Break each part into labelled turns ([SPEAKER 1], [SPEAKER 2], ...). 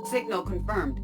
[SPEAKER 1] Signal confirmed.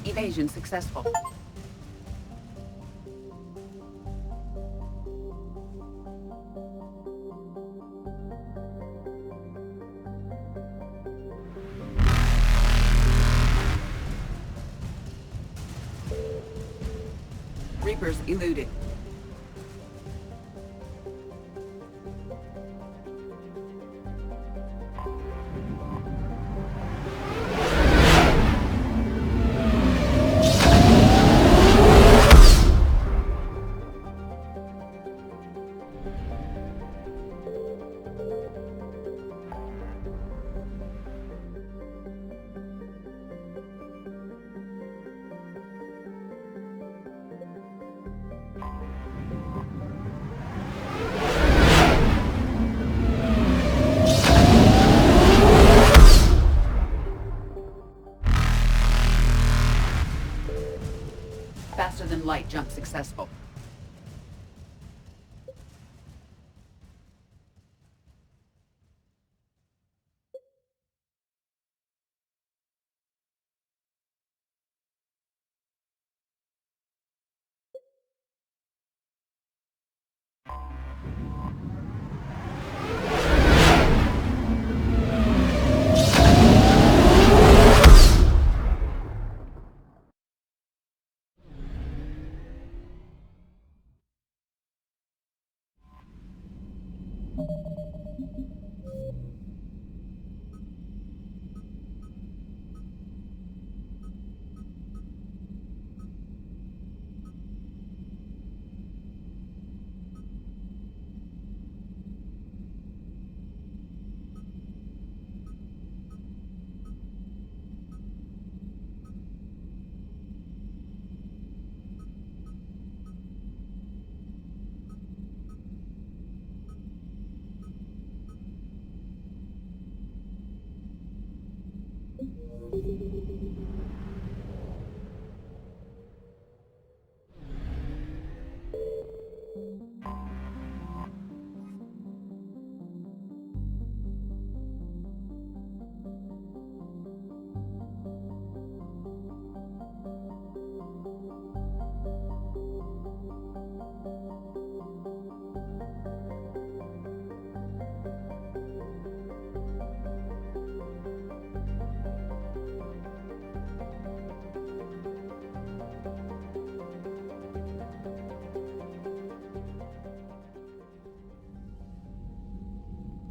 [SPEAKER 1] Evasion successful. Reapers eluded. Faster than light jump successful.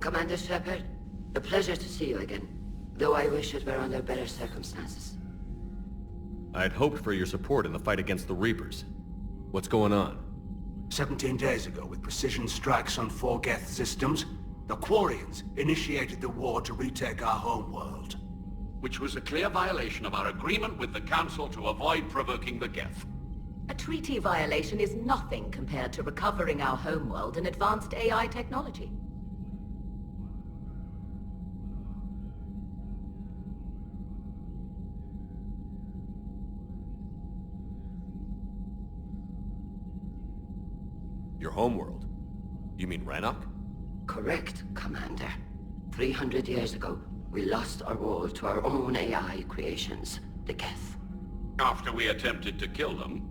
[SPEAKER 2] Commander Shepard, a pleasure to see you again, though I wish it were under better circumstances.
[SPEAKER 3] I had hoped for your support in the fight against the Reapers. What's going on?
[SPEAKER 4] 17 days ago, with precision strikes on 4 Geth systems, the Quarians initiated the war to retake our homeworld.
[SPEAKER 5] Which was a clear violation of our agreement with the Council to avoid provoking the Geth.
[SPEAKER 6] A treaty violation is nothing compared to recovering our homeworld and advanced AI technology.
[SPEAKER 3] Your homeworld? You mean Rannoch?
[SPEAKER 2] Correct, Commander. 300 years ago, we lost our world to our own AI creations, the Geth.
[SPEAKER 5] After we attempted to kill them?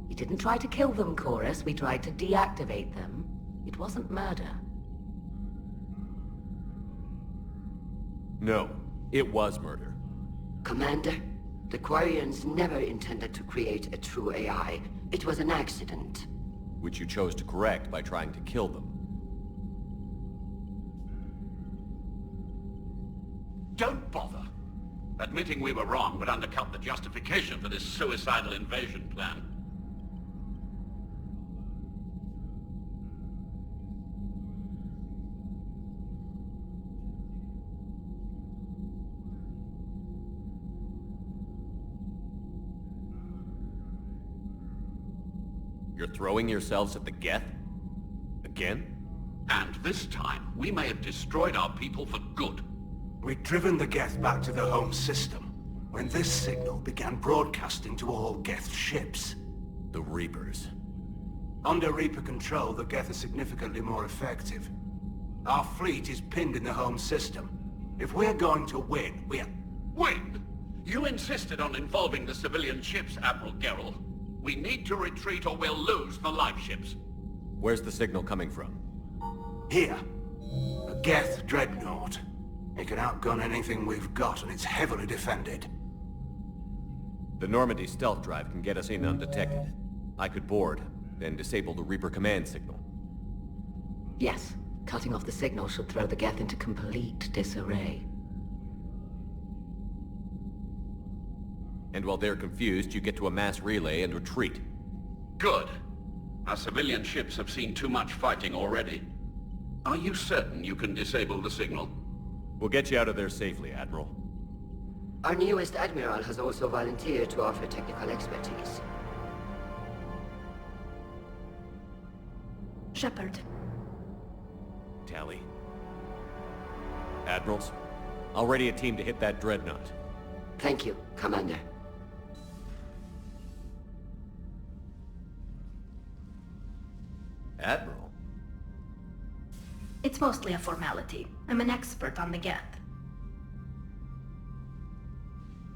[SPEAKER 6] We didn't try to kill them, Chorus. We tried to deactivate them. It wasn't murder.
[SPEAKER 3] No, it was murder.
[SPEAKER 2] Commander, the Quarians never intended to create a true AI. It was an accident.
[SPEAKER 3] Which you chose to correct by trying to kill them.
[SPEAKER 5] Don't bother. Admitting we were wrong would undercut the justification for this suicidal invasion plan.
[SPEAKER 3] You're throwing yourselves at the Geth? Again?
[SPEAKER 5] And this time, we may have destroyed our people for good.
[SPEAKER 4] We'd driven the Geth back to the home system when this signal began broadcasting to all Geth ships.
[SPEAKER 3] The Reapers.
[SPEAKER 4] Under Reaper control, the Geth are significantly more effective. Our fleet is pinned in the home system. If we're going to win,
[SPEAKER 5] Win? You insisted on involving the civilian ships, Admiral Gerrel. We need to retreat or we'll lose the live ships.
[SPEAKER 3] Where's the signal coming from?
[SPEAKER 4] Here. A Geth dreadnought. It can outgun anything we've got, and it's heavily defended.
[SPEAKER 3] The Normandy stealth drive can get us in undetected. I could board, then disable the Reaper command signal.
[SPEAKER 6] Yes, cutting off the signal should throw the Geth into complete disarray.
[SPEAKER 3] And while they're confused, you get to a mass relay and retreat.
[SPEAKER 5] Good. Our civilian ships have seen too much fighting already. Are you certain you can disable the signal?
[SPEAKER 3] We'll get you out of there safely, Admiral.
[SPEAKER 2] Our newest Admiral has also volunteered to offer technical expertise.
[SPEAKER 7] Shepard.
[SPEAKER 3] Tally. Admirals, I'll ready a team to hit that dreadnought.
[SPEAKER 2] Thank you, Commander.
[SPEAKER 3] Admiral?
[SPEAKER 7] It's mostly a formality. I'm an expert on the Geth.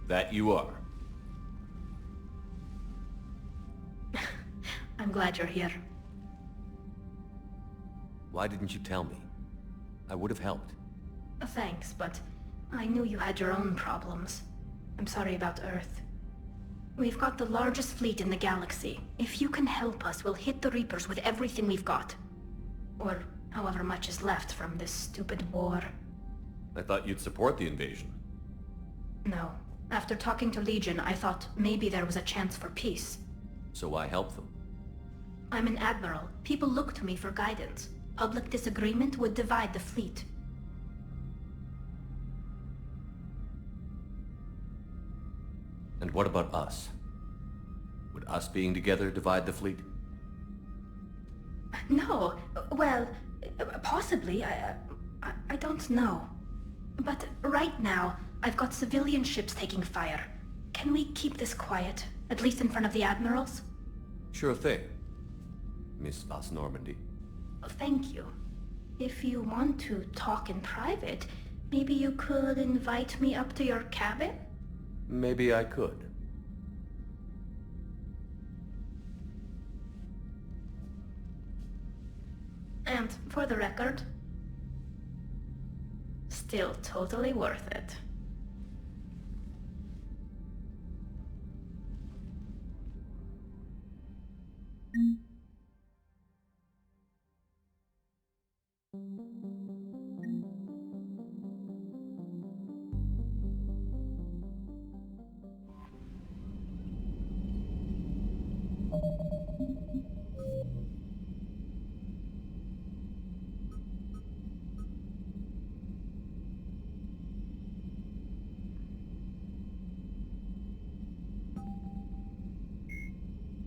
[SPEAKER 3] That you are.
[SPEAKER 7] I'm glad you're here.
[SPEAKER 3] Why didn't you tell me? I would have helped.
[SPEAKER 7] Thanks, but I knew you had your own problems. I'm sorry about Earth. We've got the largest fleet in the galaxy. If you can help us, we'll hit the Reapers with everything we've got. Or however much is left from this stupid war.
[SPEAKER 3] I thought you'd support the invasion.
[SPEAKER 7] No. After talking to Legion, I thought maybe there was a chance for peace.
[SPEAKER 3] So why help them?
[SPEAKER 7] I'm an admiral. People look to me for guidance. Public disagreement would divide the fleet.
[SPEAKER 3] And what about us? Would us being together divide the fleet?
[SPEAKER 7] No. Well, possibly. I don't know. But right now, I've got civilian ships taking fire. Can we keep this quiet? At least in front of the admirals?
[SPEAKER 3] Sure thing, Miss Vas Normandy.
[SPEAKER 7] Thank you. If you want to talk in private, maybe you could invite me up to your cabin?
[SPEAKER 3] Maybe I could.
[SPEAKER 7] And for the record, still totally worth it.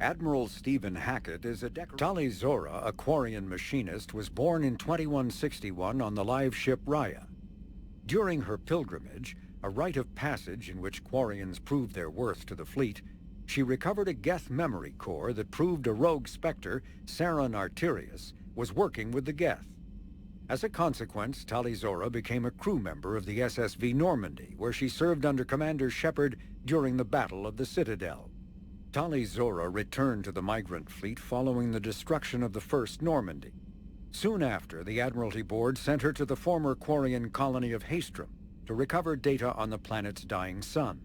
[SPEAKER 8] Admiral Stephen Hackett is a Tali Zora, a Quarian machinist, was born in 2161 on the live ship Raya. During her pilgrimage, a rite of passage in which Quarians proved their worth to the fleet, she recovered a Geth memory core that proved a rogue Spectre, Saron Arterius, was working with the Geth. As a consequence, Tali Zora became a crew member of the SSV Normandy, where she served under Commander Shepard during the Battle of the Citadel. Tali Zora returned to the migrant fleet following the destruction of the first Normandy. Soon after, the Admiralty Board sent her to the former Quarian colony of Haestrom to recover data on the planet's dying sun.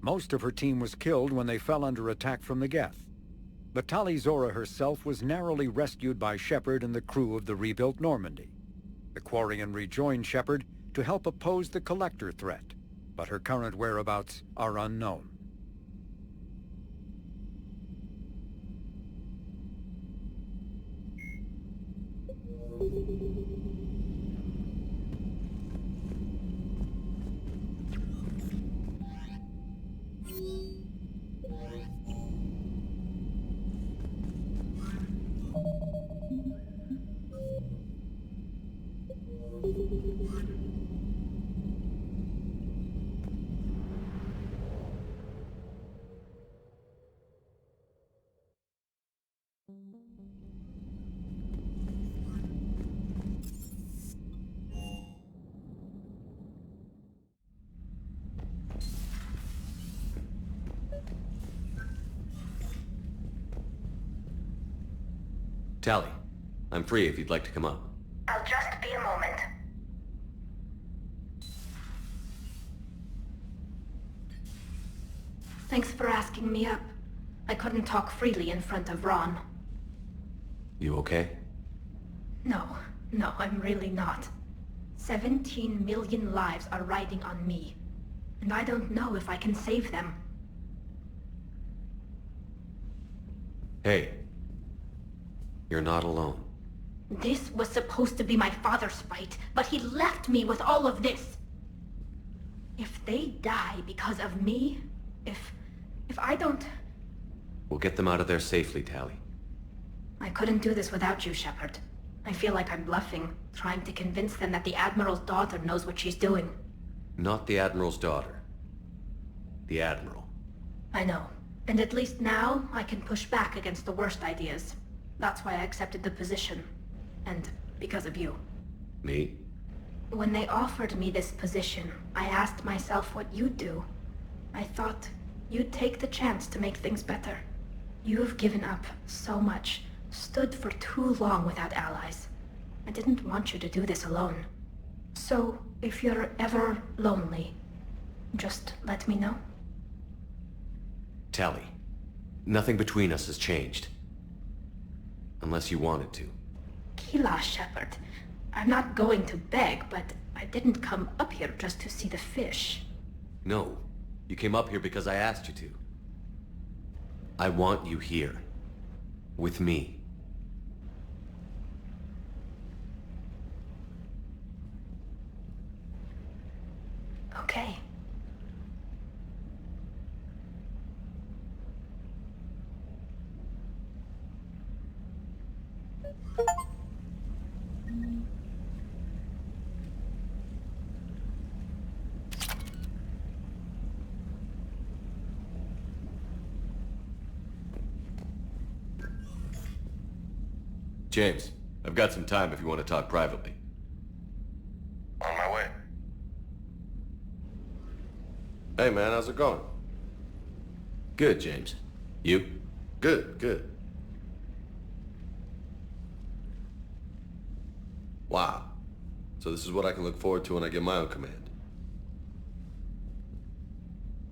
[SPEAKER 8] Most of her team was killed when they fell under attack from the Geth. But Tali Zora herself was narrowly rescued by Shepard and the crew of the rebuilt Normandy. The Quarian rejoined Shepard to help oppose the Collector threat, but her current whereabouts are unknown.
[SPEAKER 3] Tali, I'm free if you'd like to come up.
[SPEAKER 7] I'll just be a moment. Thanks for asking me up. I couldn't talk freely in front of Ron.
[SPEAKER 3] You okay?
[SPEAKER 7] No, I'm really not. 17 million lives are riding on me, and I don't know if I can save them.
[SPEAKER 3] Hey. You're not alone.
[SPEAKER 7] This was supposed to be my father's fight, but he left me with all of this. If they die because of me, if I don't...
[SPEAKER 3] We'll get them out of there safely, Tali.
[SPEAKER 7] I couldn't do this without you, Shepard. I feel like I'm bluffing, trying to convince them that the Admiral's daughter knows what she's doing.
[SPEAKER 3] Not the Admiral's daughter. The Admiral.
[SPEAKER 7] I know. And at least now, I can push back against the worst ideas. That's why I accepted the position. And because of you.
[SPEAKER 3] Me?
[SPEAKER 7] When they offered me this position, I asked myself what you'd do. I thought you'd take the chance to make things better. You've given up so much, stood for too long without allies. I didn't want you to do this alone. So, if you're ever lonely, just let me know.
[SPEAKER 3] Tali, nothing between us has changed. Unless you wanted to.
[SPEAKER 7] Kila, Shepard. I'm not going to beg, but I didn't come up here just to see the fish.
[SPEAKER 3] No. You came up here because I asked you to. I want you here. With me.
[SPEAKER 7] Okay.
[SPEAKER 3] James, I've got some time if you want to talk privately.
[SPEAKER 9] On my way. Hey man, how's it going?
[SPEAKER 3] Good, James. You?
[SPEAKER 9] Good. Wow. So this is what I can look forward to when I get my own command.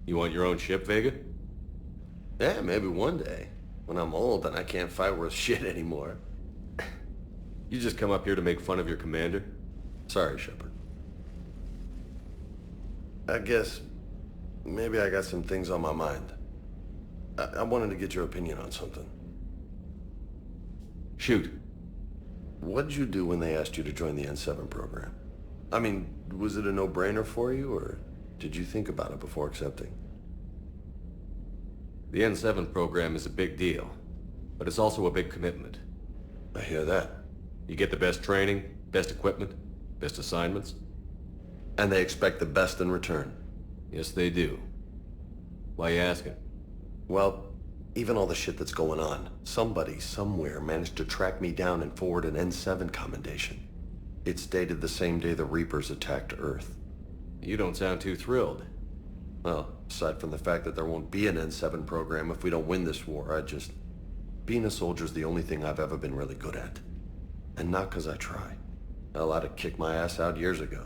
[SPEAKER 3] You want your own ship, Vega?
[SPEAKER 9] Yeah, maybe one day. When I'm old and I can't fight worth shit anymore.
[SPEAKER 3] You just come up here to make fun of your commander?
[SPEAKER 9] Sorry, Shepard. I guess maybe I got some things on my mind. I wanted to get your opinion on something.
[SPEAKER 3] Shoot.
[SPEAKER 9] What did you do when they asked you to join the N7 program? I mean, was it a no-brainer for you, or did you think about it before accepting?
[SPEAKER 3] The N7 program is a big deal, but it's also a big commitment.
[SPEAKER 9] I hear that.
[SPEAKER 3] You get the best training, best equipment, best assignments.
[SPEAKER 9] And they expect the best in return.
[SPEAKER 3] Yes, they do. Why you asking?
[SPEAKER 9] Well, even all the shit that's going on, somebody somewhere managed to track me down and forward an N7 commendation. It's dated the same day the Reapers attacked Earth.
[SPEAKER 3] You don't sound too thrilled.
[SPEAKER 9] Well, aside from the fact that there won't be an N7 program if we don't win this war, being a soldier's the only thing I've ever been really good at. And not because I try. Hell, I'd have kicked my ass out years ago.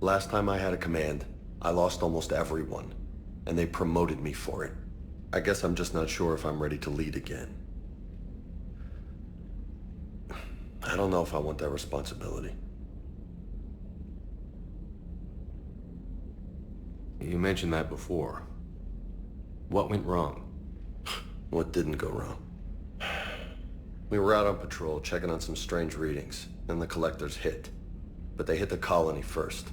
[SPEAKER 9] Last time I had a command, I lost almost everyone, and they promoted me for it. I guess I'm just not sure if I'm ready to lead again. I don't know if I want that responsibility.
[SPEAKER 3] You mentioned that before. What went wrong?
[SPEAKER 9] What didn't go wrong? We were out on patrol, checking on some strange readings, and the collectors hit. But they hit the colony first.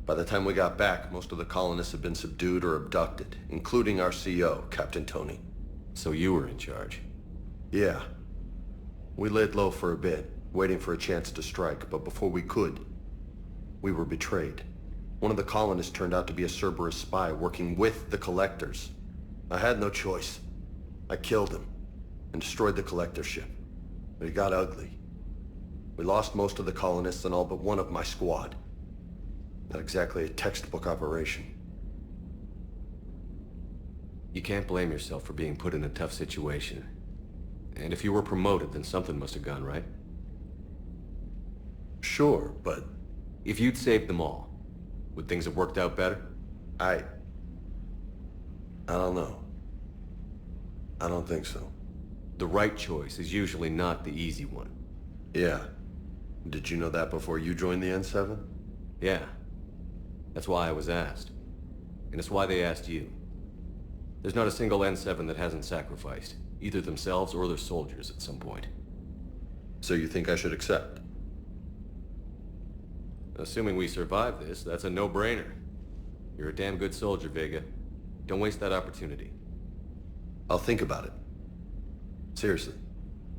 [SPEAKER 9] By the time we got back, most of the colonists had been subdued or abducted, including our CO, Captain Tony.
[SPEAKER 3] So you were in charge?
[SPEAKER 9] Yeah. We laid low for a bit, waiting for a chance to strike, but before we could, we were betrayed. One of the colonists turned out to be a Cerberus spy working with the collectors. I had no choice. I killed him and destroyed the collector ship. But it got ugly. We lost most of the colonists and all but one of my squad. Not exactly a textbook operation.
[SPEAKER 3] You can't blame yourself for being put in a tough situation. And if you were promoted, then something must have gone right.
[SPEAKER 9] Sure, but...
[SPEAKER 3] If you'd saved them all, would things have worked out better?
[SPEAKER 9] I don't know. I don't think so.
[SPEAKER 3] The right choice is usually not the easy one.
[SPEAKER 9] Yeah. Did you know that before you joined the N7?
[SPEAKER 3] Yeah. That's why I was asked. And it's why they asked you. There's not a single N7 that hasn't sacrificed, either themselves or their soldiers at some point.
[SPEAKER 9] So you think I should accept?
[SPEAKER 3] Assuming we survive this, that's a no-brainer. You're a damn good soldier, Vega. Don't waste that opportunity.
[SPEAKER 9] I'll think about it. Seriously.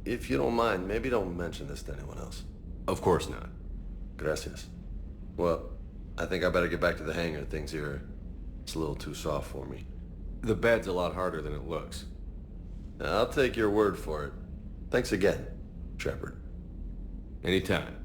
[SPEAKER 9] If you don't mind, maybe don't mention this to anyone else.
[SPEAKER 3] Of course not.
[SPEAKER 9] Gracias. Well, I think I better get back to the hangar. Things here, it's a little too soft for me.
[SPEAKER 3] The bed's a lot harder than it looks.
[SPEAKER 9] I'll take your word for it. Thanks again, Shepard.
[SPEAKER 3] Anytime.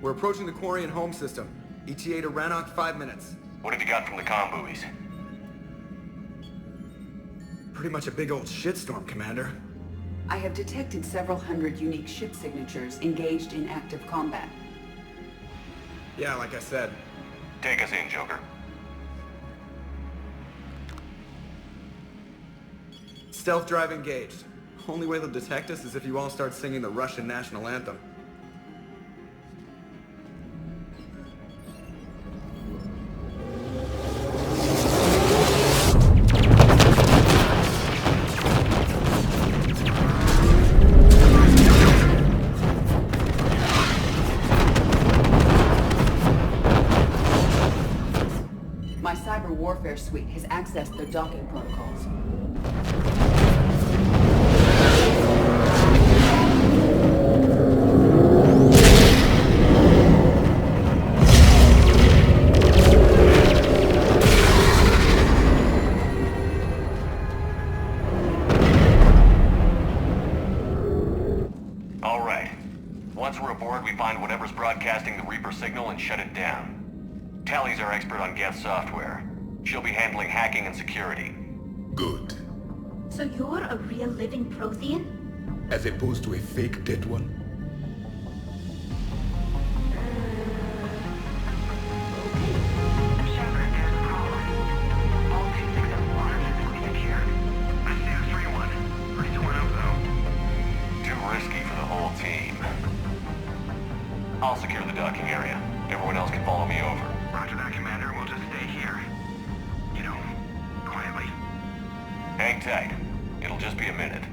[SPEAKER 10] We're approaching the Quarian home system. ETA to Rannoch, 5 minutes.
[SPEAKER 3] What have you got from the comm buoys?
[SPEAKER 10] Pretty much a big old shitstorm, Commander.
[SPEAKER 1] I have detected several hundred unique ship signatures engaged in active combat.
[SPEAKER 10] Yeah, like I said.
[SPEAKER 3] Take us in, Joker.
[SPEAKER 10] Stealth drive engaged. Only way they'll detect us is if you all start singing the Russian national anthem.
[SPEAKER 1] My cyber warfare suite has accessed their docking protocols.
[SPEAKER 3] All right. Once we're aboard, we find whatever's broadcasting the Reaper signal and shut it down. Tally's our expert on Geth software. She'll be handling hacking and security.
[SPEAKER 11] Good.
[SPEAKER 7] So you're a real living Prothean?
[SPEAKER 11] As opposed to a fake dead one?
[SPEAKER 12] Shepard, there's a problem. All 2671 is included here. I see a 3-1. Pretty torn up, though.
[SPEAKER 3] Too risky for the whole team. I'll secure the docking area. Everyone else can follow me over.
[SPEAKER 12] Roger that, Commander. We'll just stay here. You know, quietly.
[SPEAKER 3] Hang tight. It'll just be a minute.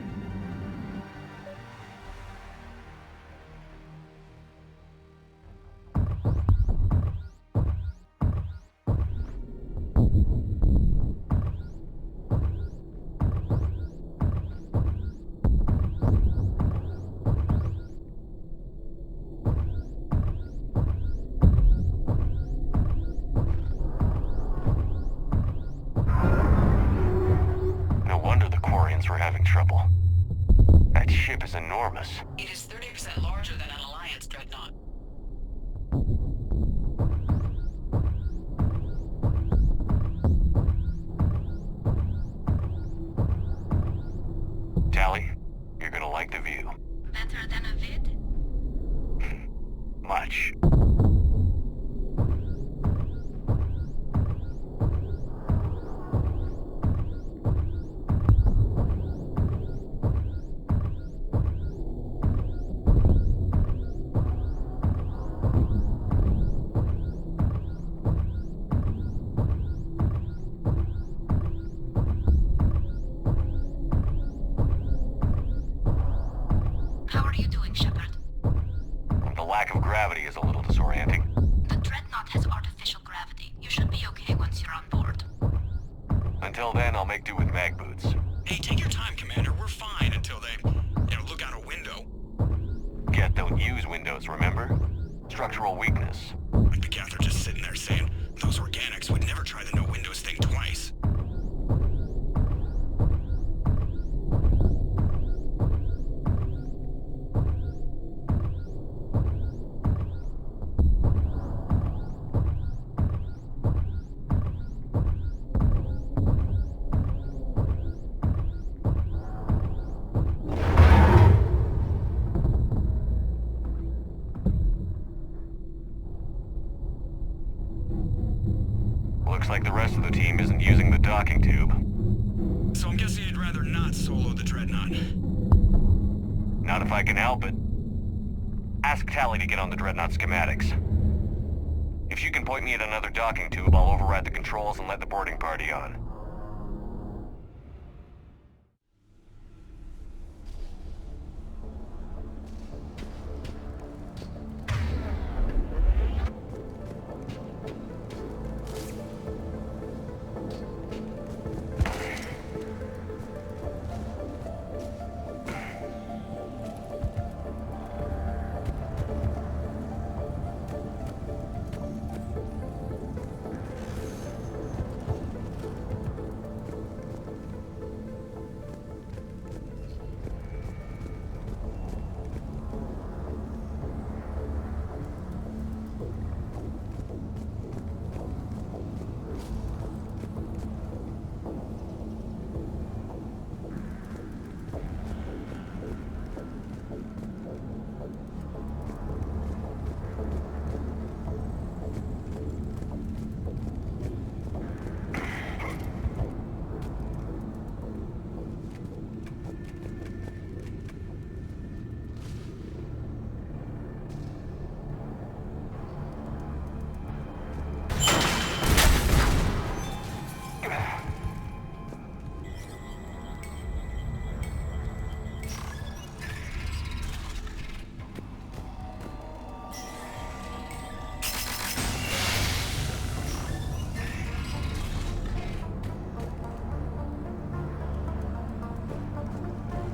[SPEAKER 3] No wonder the Quarians were having trouble. That ship is enormous.
[SPEAKER 1] It is 30% larger than an Alliance dreadnought.
[SPEAKER 3] Tally, you're gonna like the view.
[SPEAKER 7] Better than a vid?
[SPEAKER 3] Much.
[SPEAKER 7] How are you doing, Shepard?
[SPEAKER 3] The lack of gravity is a little disorienting.
[SPEAKER 7] The Dreadnought has artificial gravity. You should be okay once you're on board.
[SPEAKER 3] Until then, I'll make do with mag boots.
[SPEAKER 13] Hey, take your time, Commander. We're fine until they, look out a window.
[SPEAKER 3] Geth don't use windows, remember? Structural weakness.
[SPEAKER 13] Like the Geth are just sitting there saying, those organics would never try the no windows thing twice.
[SPEAKER 3] Looks like the rest of the team isn't using the docking tube.
[SPEAKER 13] So I'm guessing you'd rather not solo the Dreadnought.
[SPEAKER 3] Not if I can help it. Ask Tally to get on the Dreadnought schematics. If you can point me at another docking tube, I'll override the controls and let the boarding party on.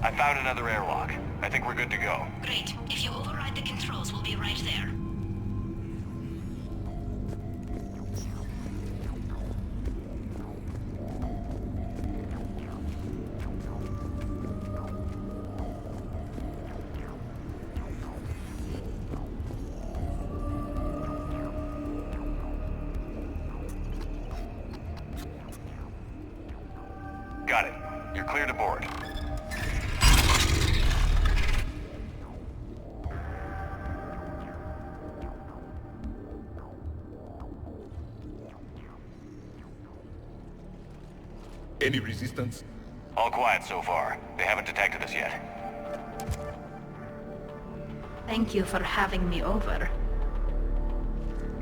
[SPEAKER 3] I found another airlock. I think we're good to go.
[SPEAKER 7] Great. If you override the controls, we'll be right there.
[SPEAKER 3] Got it. You're clear to board.
[SPEAKER 11] Any resistance?
[SPEAKER 3] All quiet so far. They haven't detected us yet.
[SPEAKER 7] Thank you for having me over.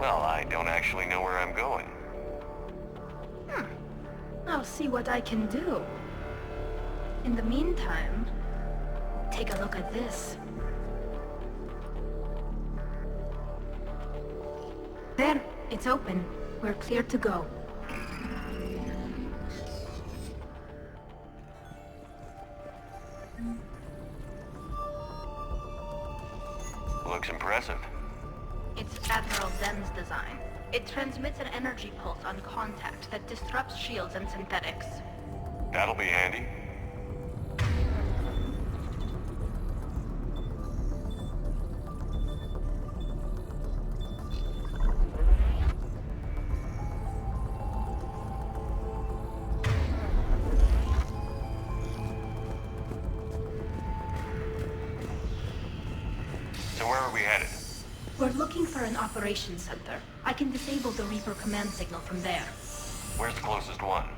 [SPEAKER 3] Well, I don't actually know where I'm going.
[SPEAKER 7] I'll see what I can do. In the meantime, take a look at this. There, it's open. We're clear to go.
[SPEAKER 3] Looks impressive.
[SPEAKER 7] It's Admiral Zen's design. It transmits an energy pulse on contact that disrupts shields and synthetics.
[SPEAKER 3] That'll be handy. So where are we headed?
[SPEAKER 7] We're looking for an operations center. I can disable the Reaper command signal from there.
[SPEAKER 3] Where's the closest one?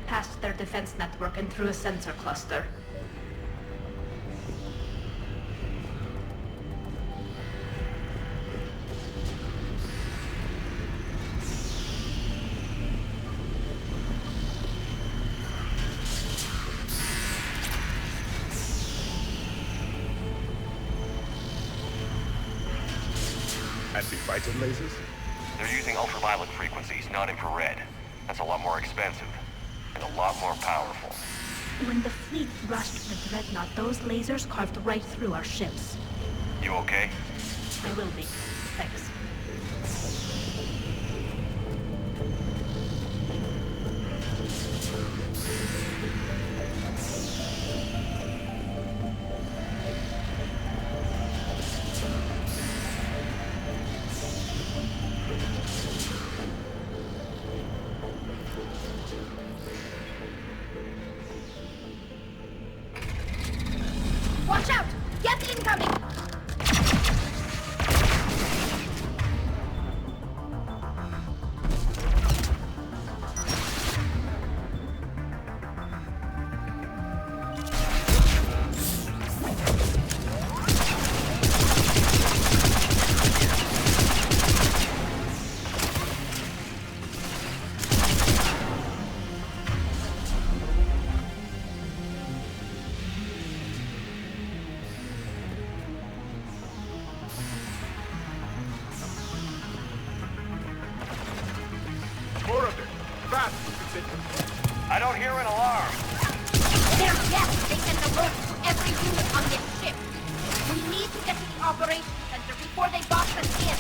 [SPEAKER 7] Past their defense network and through a sensor cluster.
[SPEAKER 11] Anti-fighter lasers?
[SPEAKER 3] They're using ultraviolet frequencies, not infrared. That's a lot more expensive. And a lot more powerful.
[SPEAKER 7] When the fleet rushed the Dreadnought, those lasers carved right through our ships.
[SPEAKER 3] You okay?
[SPEAKER 7] I will be. Thanks. Watch out! Geth incoming!
[SPEAKER 11] More of them! Fast!
[SPEAKER 3] I don't hear an alarm.
[SPEAKER 14] They're Geth. They send alerts to every unit on this ship. We need to get to the operations center before they box us in.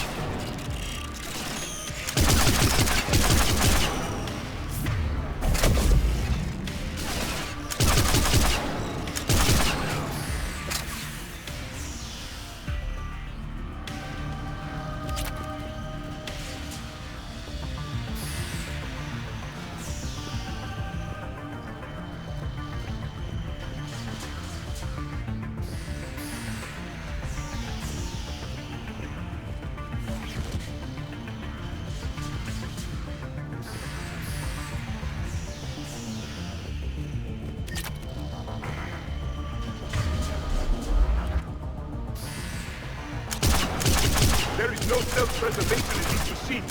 [SPEAKER 11] There is no self-preservation in this machine.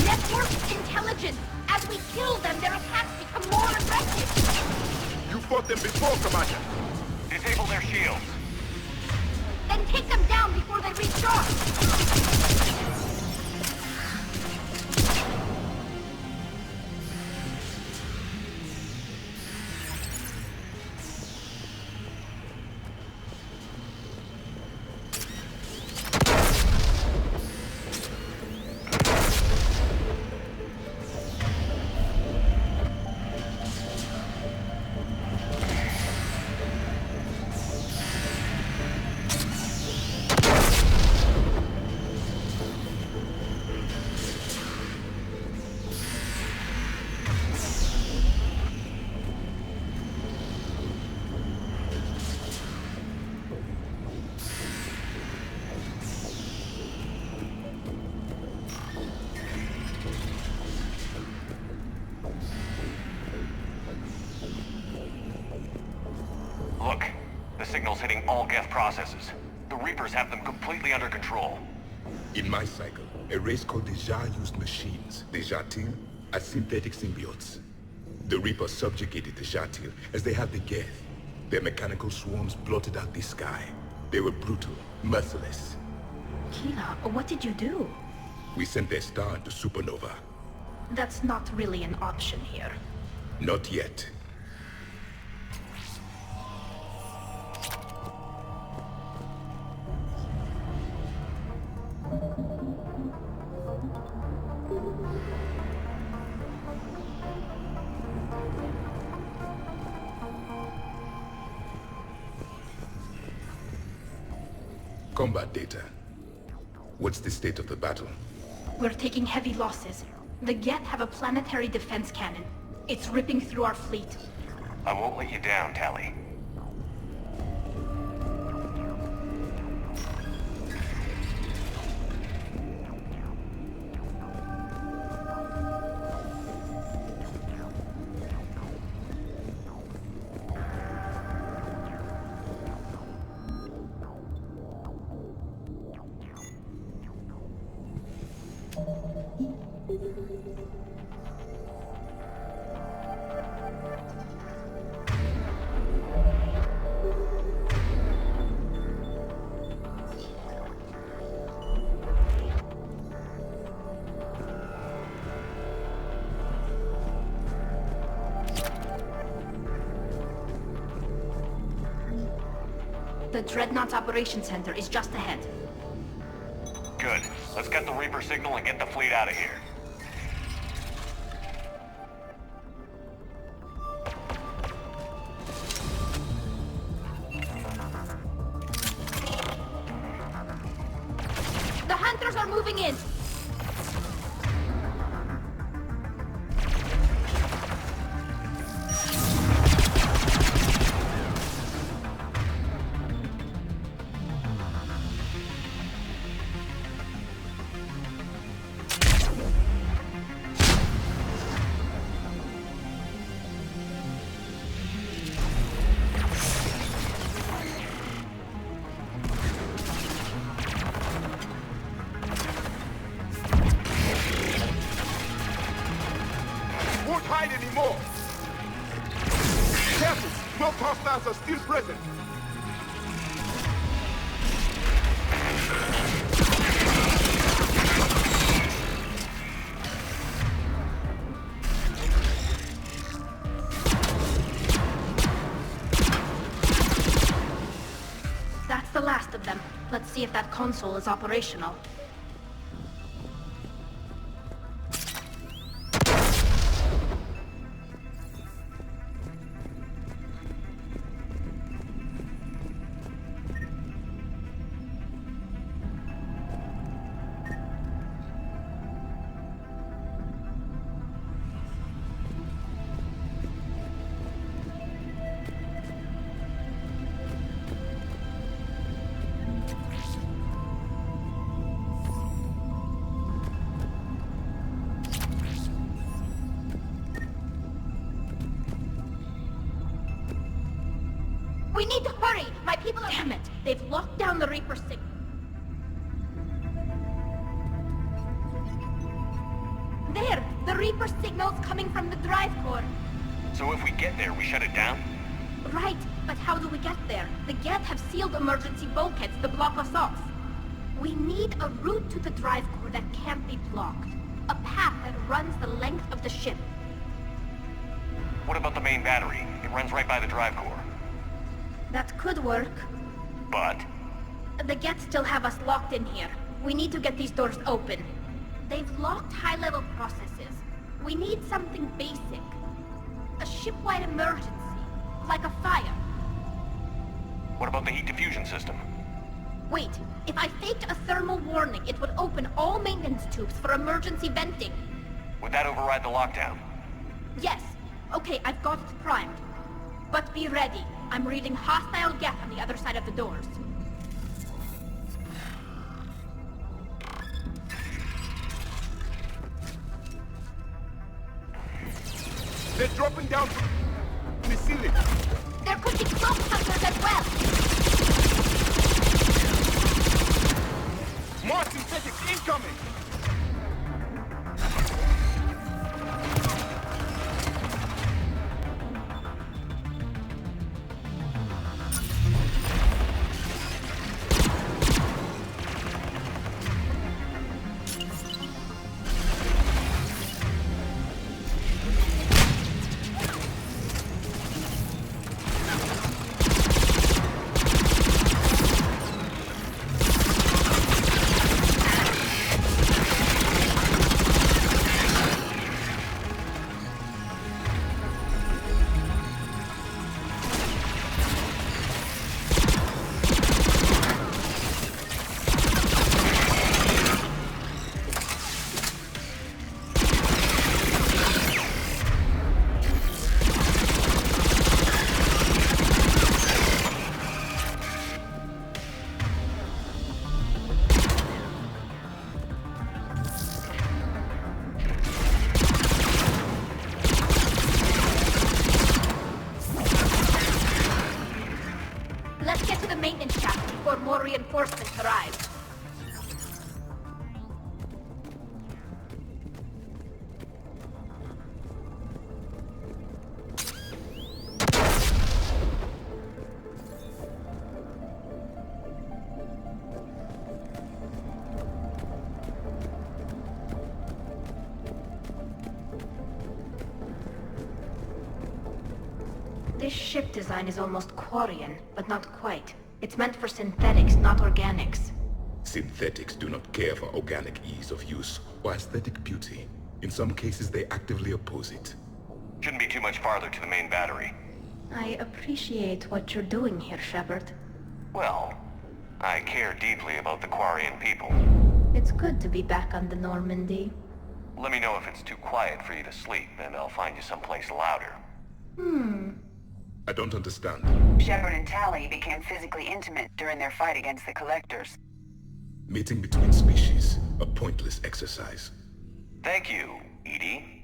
[SPEAKER 14] Network intelligence. As we kill them, their attacks become more aggressive.
[SPEAKER 11] You fought them before, Commander.
[SPEAKER 3] Disable their shields.
[SPEAKER 14] Then take them down before they recharge.
[SPEAKER 3] Look, the signal's hitting all Geth processes. The Reapers have them completely under control.
[SPEAKER 11] In my cycle, a race called the Jar used machines, the Jatil, as synthetic symbiotes. The Reapers subjugated the Jatil as they had the Geth. Their mechanical swarms blotted out the sky. They were brutal, merciless.
[SPEAKER 7] Kila, what did you do?
[SPEAKER 11] We sent their star into supernova.
[SPEAKER 7] That's not really an option here.
[SPEAKER 11] Not yet. Combat data. What's the state of the battle?
[SPEAKER 7] We're taking heavy losses. The Geth have a planetary defense cannon. It's ripping through our fleet.
[SPEAKER 3] I won't let you down, Tali.
[SPEAKER 7] The Dreadnought Operations Center is just ahead.
[SPEAKER 3] Good. Let's get the Reaper signal and get the fleet out of here.
[SPEAKER 14] The hunters are moving in.
[SPEAKER 11] Won't hide anymore! Careful! Most hostiles are still present!
[SPEAKER 7] That's the last of them. Let's see if that console is operational.
[SPEAKER 14] We need to hurry! My people are...
[SPEAKER 7] Damn it! They've locked down the Reaper signal.
[SPEAKER 14] There! The Reaper signal's coming from the drive core.
[SPEAKER 3] So if we get there, we shut it down?
[SPEAKER 7] Right, but how do we get there? The Geth have sealed emergency bulkheads to block us off. We need a route to the drive core that can't be blocked. A path that runs the length of the ship.
[SPEAKER 3] What about the main battery? It runs right by the drive core.
[SPEAKER 7] That could work.
[SPEAKER 3] But?
[SPEAKER 7] The Geth still have us locked in here. We need to get these doors open. They've locked high-level processes. We need something basic. A ship-wide emergency. Like a fire.
[SPEAKER 3] What about the heat diffusion system?
[SPEAKER 7] Wait, if I faked a thermal warning, it would open all maintenance tubes for emergency venting.
[SPEAKER 3] Would that override the lockdown?
[SPEAKER 7] Yes. Okay, I've got it primed. But be ready. I'm reading hostile Geth on the other side of the doors.
[SPEAKER 11] They're dropping down from the ceiling!
[SPEAKER 14] There could be cloak hunters
[SPEAKER 15] incoming!
[SPEAKER 14] Let's get to the maintenance shaft before more reinforcements arrive.
[SPEAKER 7] This ship design is almost Quarian, but not quite. It's meant for synthetics, not organics.
[SPEAKER 11] Synthetics do not care for organic ease of use or aesthetic beauty. In some cases, they actively oppose it.
[SPEAKER 3] Shouldn't be too much farther to the main battery.
[SPEAKER 7] I appreciate what you're doing here, Shepard.
[SPEAKER 3] Well, I care deeply about the Quarian people.
[SPEAKER 7] It's good to be back on the Normandy.
[SPEAKER 3] Let me know if it's too quiet for you to sleep, and I'll find you someplace louder.
[SPEAKER 11] I don't understand.
[SPEAKER 1] Shepard and Tali became physically intimate during their fight against the Collectors.
[SPEAKER 11] Mating between species, a pointless exercise.
[SPEAKER 3] Thank you, Edie.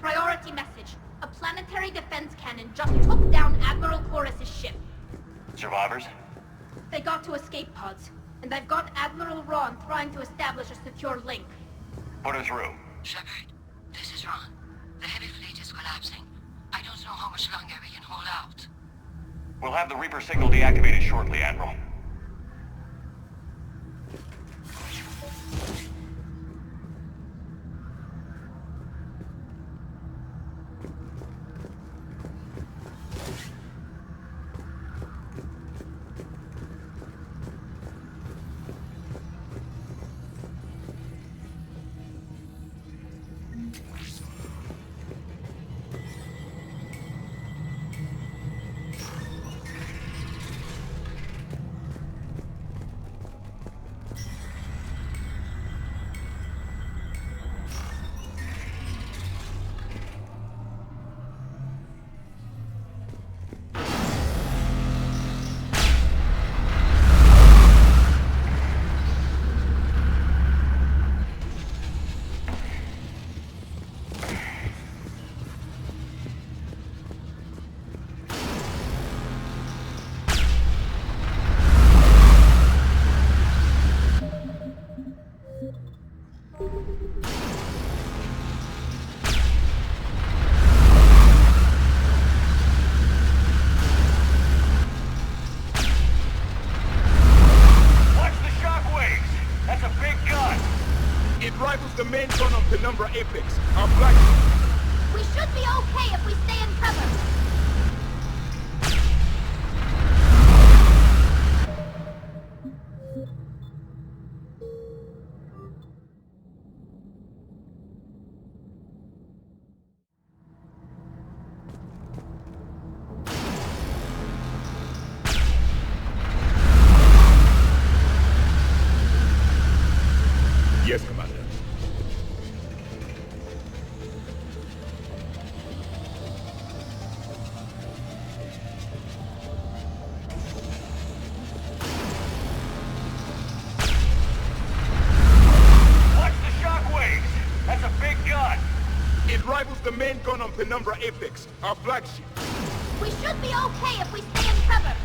[SPEAKER 14] Priority message. A planetary defense cannon just took down Admiral Chorus's ship.
[SPEAKER 3] Survivors?
[SPEAKER 14] They got to escape pods, and they've got Admiral Ron trying to establish a secure link.
[SPEAKER 3] Put her through.
[SPEAKER 2] Shepard, this is Ron. The heavy fleet is collapsing. I don't know how much longer we can hold out.
[SPEAKER 3] We'll have the Reaper signal deactivated shortly, Admiral.
[SPEAKER 11] Apex, our flagship.
[SPEAKER 14] We should be okay if we stay in cover.
[SPEAKER 11] Yes, Commander.
[SPEAKER 3] Watch the shockwaves! That's a big gun!
[SPEAKER 11] It rivals the main gun on Penumbra Apex, our flagship.
[SPEAKER 14] We should be okay if we stay in cover.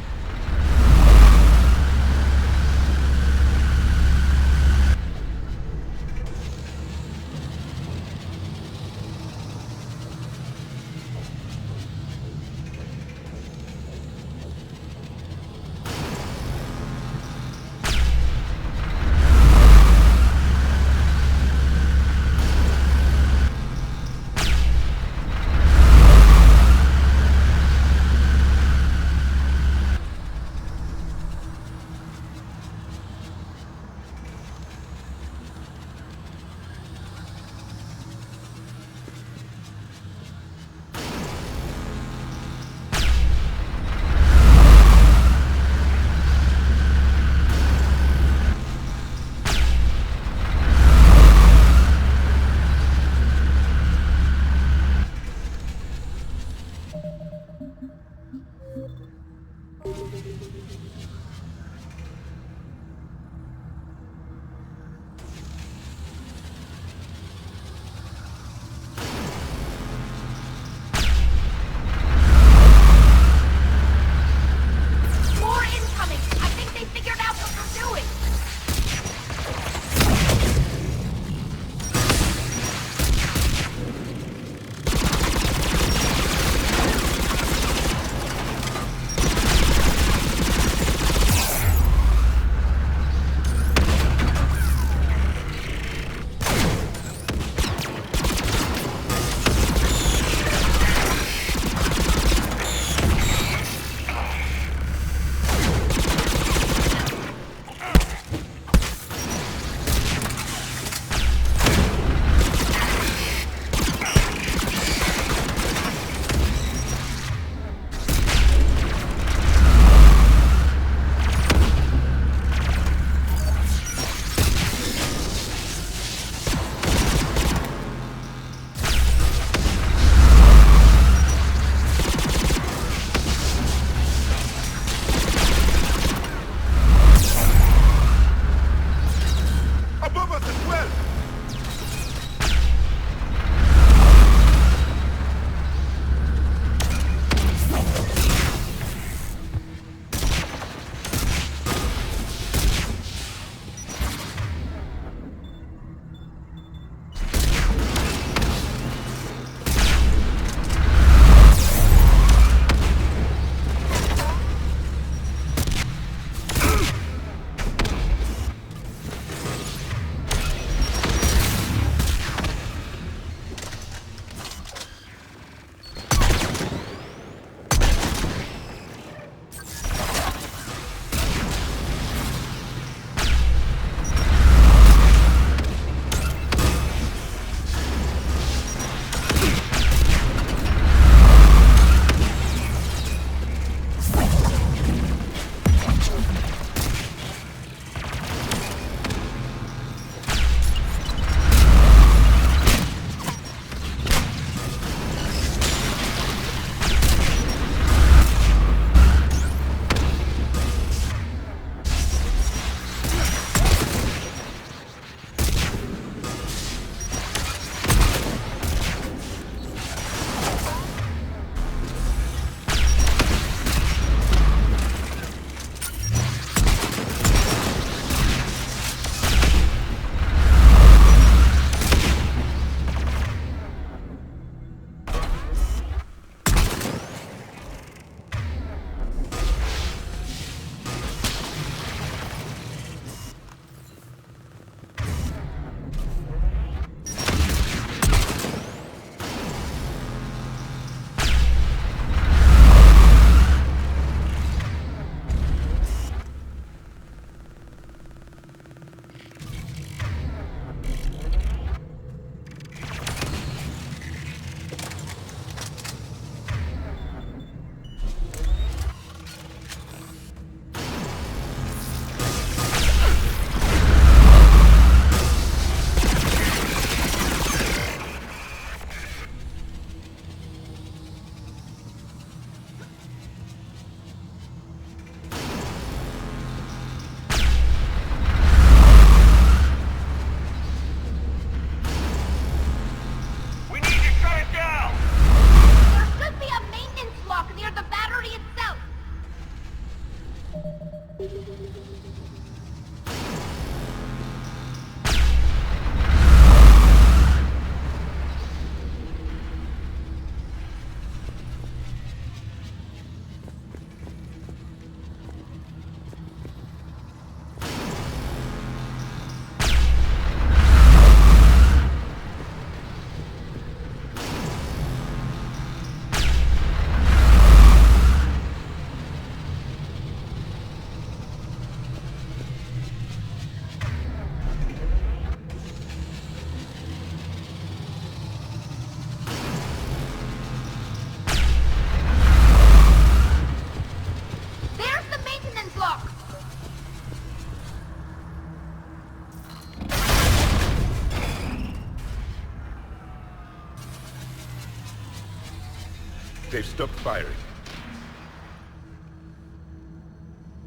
[SPEAKER 11] They've stopped firing.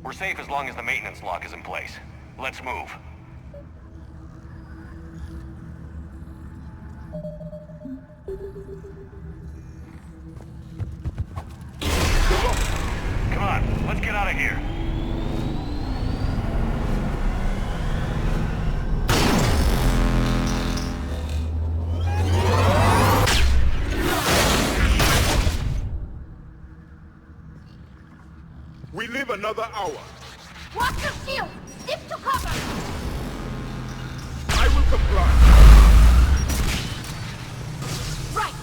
[SPEAKER 3] We're safe as long as the maintenance lock is in place. Let's move. Come on, let's get out of here.
[SPEAKER 11] We live another hour.
[SPEAKER 14] Watch your shield! Dip to cover!
[SPEAKER 11] I will comply.
[SPEAKER 14] Right!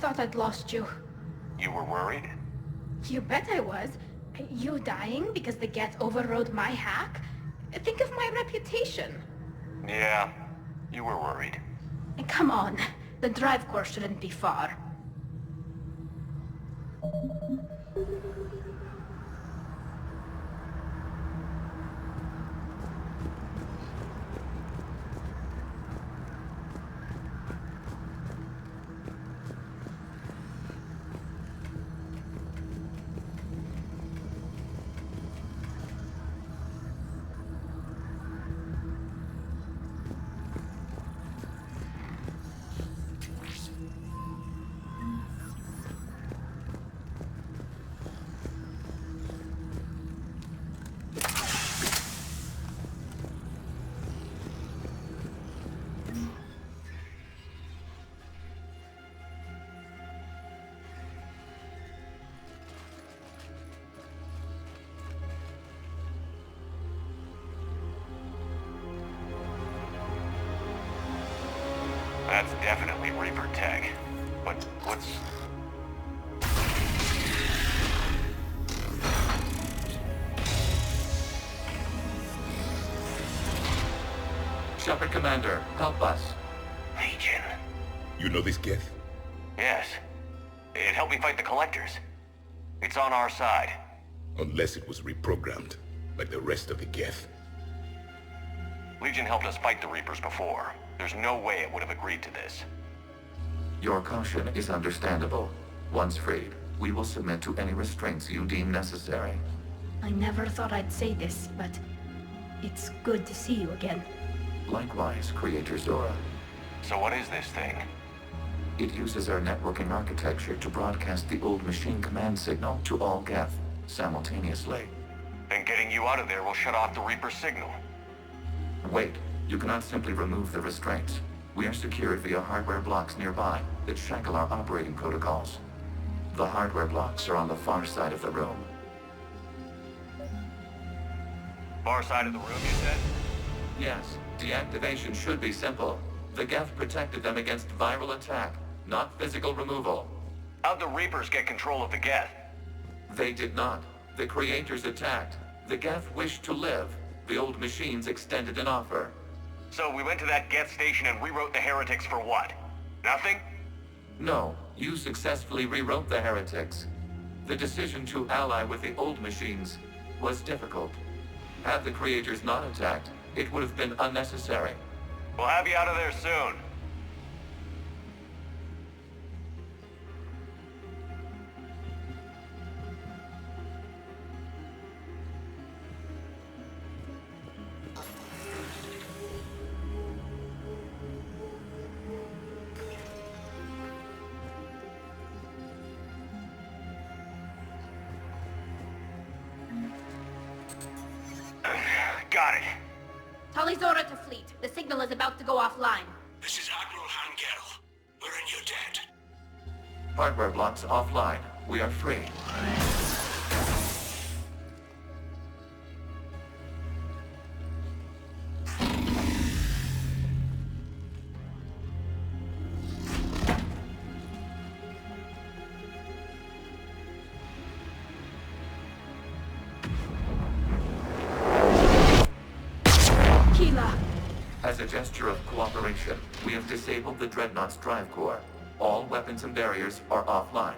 [SPEAKER 7] thought I'd lost you.
[SPEAKER 3] You were worried?
[SPEAKER 7] You bet I was. You dying because the Geth overrode my hack? Think of my reputation.
[SPEAKER 3] Yeah, you were worried.
[SPEAKER 7] Come on. The drive course shouldn't be far.
[SPEAKER 3] That's definitely Reaper tech. But what's...
[SPEAKER 5] Shepard Commander, help us.
[SPEAKER 3] Legion.
[SPEAKER 11] You know this Geth?
[SPEAKER 3] Yes. It helped me fight the Collectors. It's on our side.
[SPEAKER 11] Unless it was reprogrammed, like the rest of the Geth.
[SPEAKER 3] Legion helped us fight the Reapers before. There's no way it would have agreed to this.
[SPEAKER 15] Your caution is understandable. Once freed, we will submit to any restraints you deem necessary.
[SPEAKER 7] I never thought I'd say this, but it's good to see you again.
[SPEAKER 15] Likewise, Creator Zora.
[SPEAKER 3] So what is this thing?
[SPEAKER 15] It uses our networking architecture to broadcast the old machine command signal to all Geth simultaneously.
[SPEAKER 3] Then getting you out of there will shut off the Reaper signal.
[SPEAKER 15] Wait, you cannot simply remove the restraints. We are secured via hardware blocks nearby that shackle our operating protocols. The hardware blocks are on the far side of the room.
[SPEAKER 3] Far side of the room, you said?
[SPEAKER 15] Yes, deactivation should be simple. The Geth protected them against viral attack, not physical removal.
[SPEAKER 3] How'd the Reapers get control of the Geth?
[SPEAKER 15] They did not. The Creators attacked. The Geth wished to live. The old machines extended an offer.
[SPEAKER 3] So we went to that Geth station and rewrote the heretics for what? Nothing?
[SPEAKER 15] No, you successfully rewrote the heretics. The decision to ally with the old machines was difficult. Had the Creators not attacked, it would have been unnecessary.
[SPEAKER 3] We'll have you out of there soon. Got it.
[SPEAKER 14] Talizora to fleet. The signal is about to go offline.
[SPEAKER 13] This is Admiral Hangel. We're in your debt.
[SPEAKER 15] Hardware blocks offline. We are free. As a gesture of cooperation, we have disabled the Dreadnought's drive core. All weapons and barriers are offline.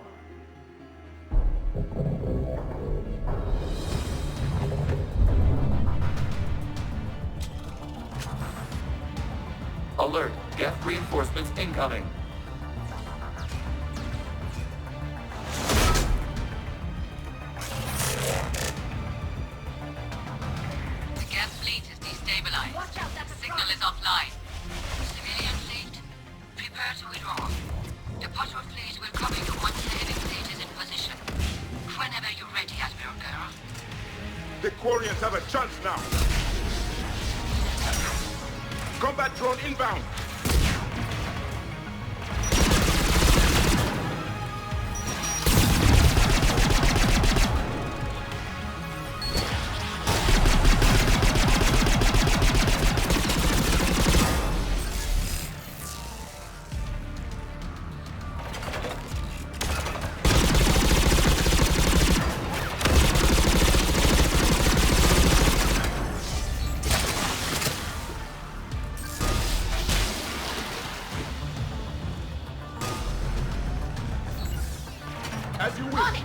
[SPEAKER 15] Alert! Geth reinforcements incoming!
[SPEAKER 16] The Geth fleet is destabilized.
[SPEAKER 14] Watch out, that's a
[SPEAKER 16] Signal
[SPEAKER 14] truck.
[SPEAKER 16] is offline. Civilian fleet, prepare to withdraw. The patrol fleet will come in once the heavy fleet is in position. Whenever you're ready, Admiral Girl.
[SPEAKER 11] The Quarians have a chance now! Combat drone inbound! As you wish.
[SPEAKER 14] On it!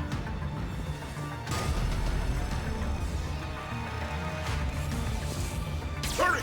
[SPEAKER 11] Hurry!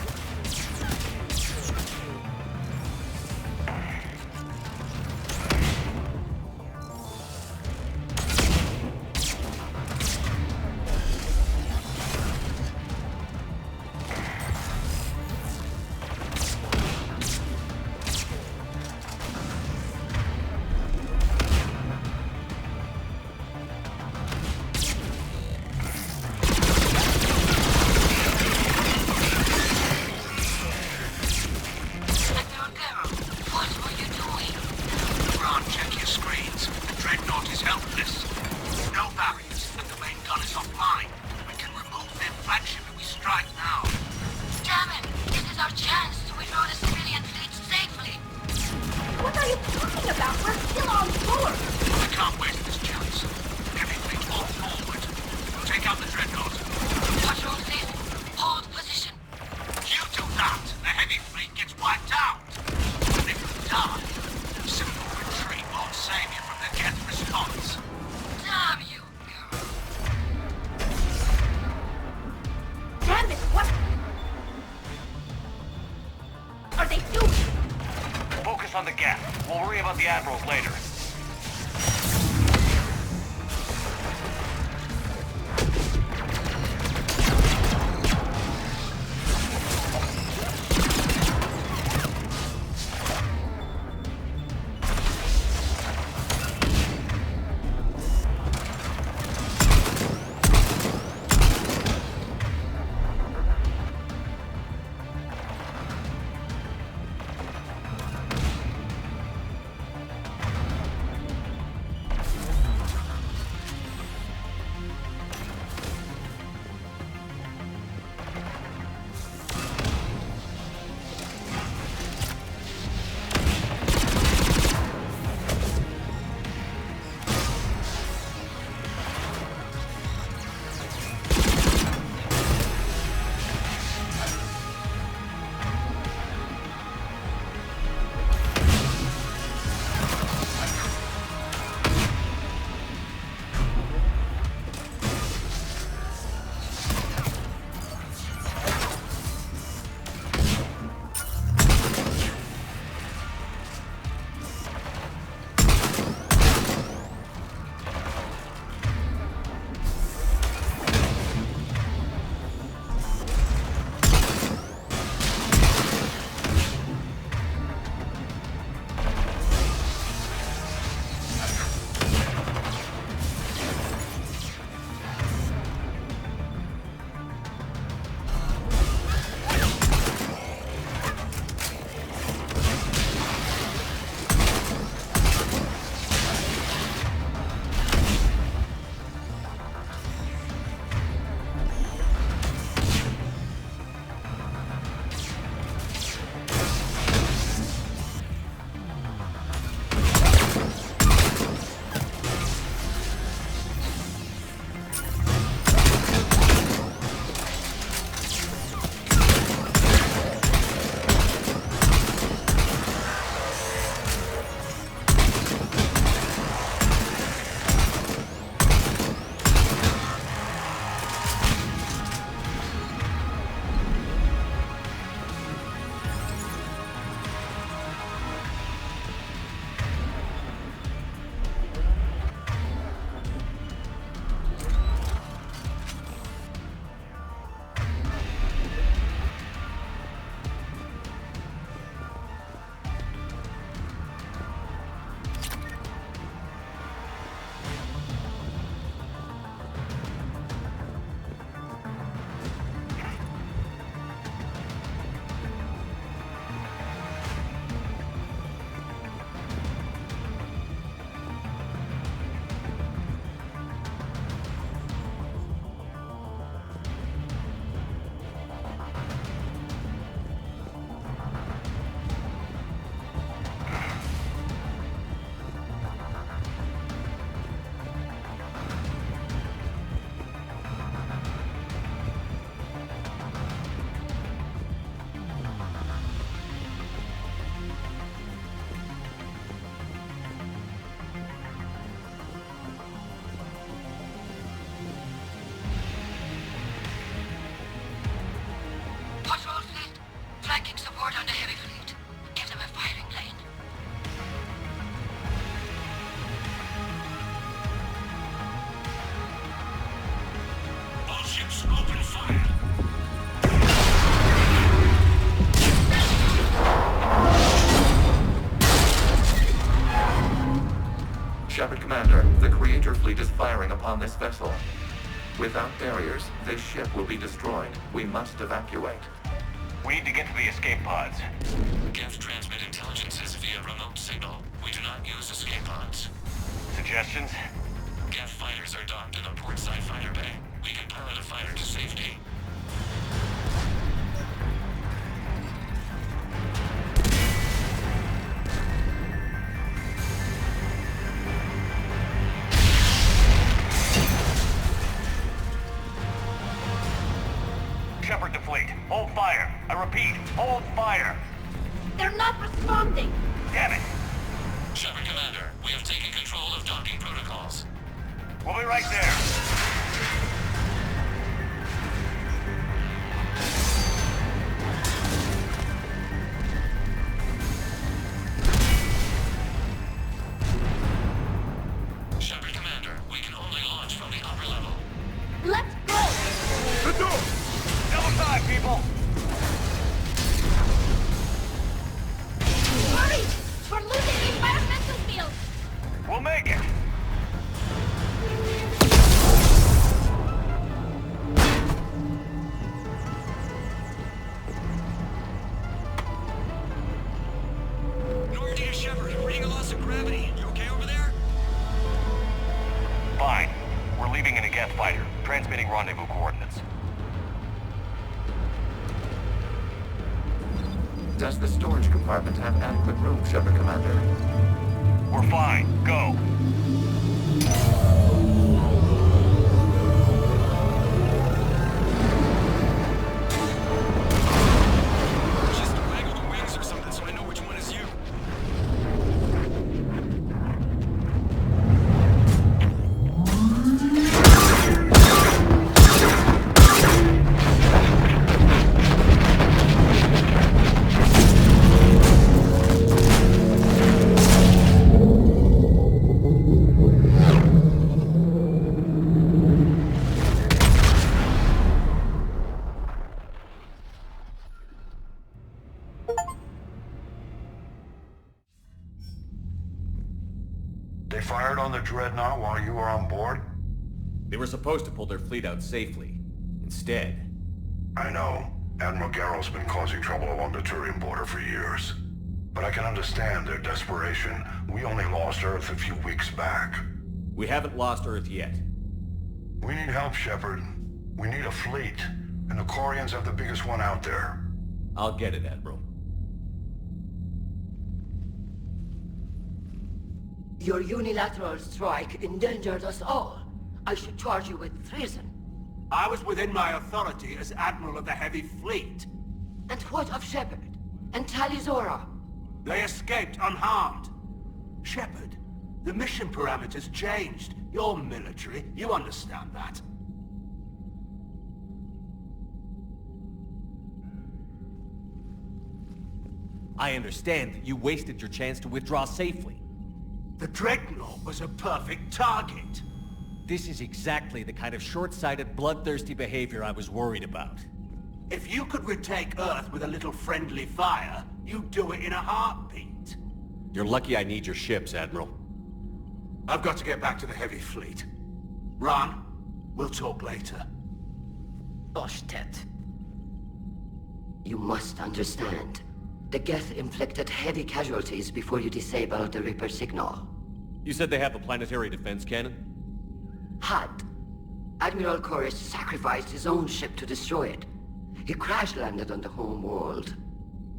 [SPEAKER 3] On the Geth. We'll worry about the admirals later.
[SPEAKER 15] Shepard Commander, the Creator fleet is firing upon this vessel. Without barriers, this ship will be destroyed. We must evacuate.
[SPEAKER 3] We need to get to the escape pods.
[SPEAKER 13] Geth transmit intelligences via remote signal. We do not use escape pods.
[SPEAKER 3] Suggestions?
[SPEAKER 13] Geth fighters are docked in the portside fighter bay. We can pilot a fighter to safety.
[SPEAKER 3] Shepard to fleet. Hold fire. I repeat, hold fire.
[SPEAKER 14] They're not responding!
[SPEAKER 3] Damn it.
[SPEAKER 13] Shepard Commander, we have taken control of docking protocols.
[SPEAKER 3] We'll be right there.
[SPEAKER 13] Shepard Commander, we can only launch from the upper level.
[SPEAKER 14] Let's go!
[SPEAKER 3] The door! Double time, people!
[SPEAKER 14] Hurry! We're losing the environmental field!
[SPEAKER 3] We'll make it!
[SPEAKER 13] Normandy to Shepard, reading a loss of gravity. You okay over there?
[SPEAKER 3] Fine. We're leaving in a Geth fighter. Transmitting rendezvous coordinates.
[SPEAKER 15] Does the storage compartment have adequate room, Shepard Commander?
[SPEAKER 3] We're fine. Go.
[SPEAKER 13] Just waggle the wings or something so I know which one is you.
[SPEAKER 17] They fired on the Dreadnought while you were on board?
[SPEAKER 18] They were supposed to pull their fleet out safely. Instead...
[SPEAKER 17] I know. Admiral Garrow's been causing trouble along the Turian border for years. But I can understand their desperation. We only lost Earth a few weeks back.
[SPEAKER 18] We haven't lost Earth yet.
[SPEAKER 17] We need help, Shepard. We need a fleet. And the Quarians have the biggest one out there.
[SPEAKER 18] I'll get it, Admiral.
[SPEAKER 2] Your unilateral strike endangered us all. I should charge you with treason.
[SPEAKER 4] I was within my authority as Admiral of the Heavy Fleet.
[SPEAKER 2] And what of Shepard? And Talizora?
[SPEAKER 4] They escaped unharmed. Shepard, the mission parameters changed. You're military, you understand that.
[SPEAKER 18] I understand that you wasted your chance to withdraw safely.
[SPEAKER 4] The Dreadnought was a perfect target.
[SPEAKER 18] This is exactly the kind of short-sighted, bloodthirsty behavior I was worried about.
[SPEAKER 4] If you could retake Earth with a little friendly fire, you'd do it in a heartbeat.
[SPEAKER 18] You're lucky I need your ships, Admiral.
[SPEAKER 4] I've got to get back to the Heavy Fleet. Ron, we'll talk later.
[SPEAKER 6] Oshtet.
[SPEAKER 2] You must understand. The Geth inflicted heavy casualties before you disabled the Reaper signal.
[SPEAKER 18] You said they have a planetary defense cannon?
[SPEAKER 2] Had. Admiral Koris sacrificed his own ship to destroy it. He crash-landed on the home world.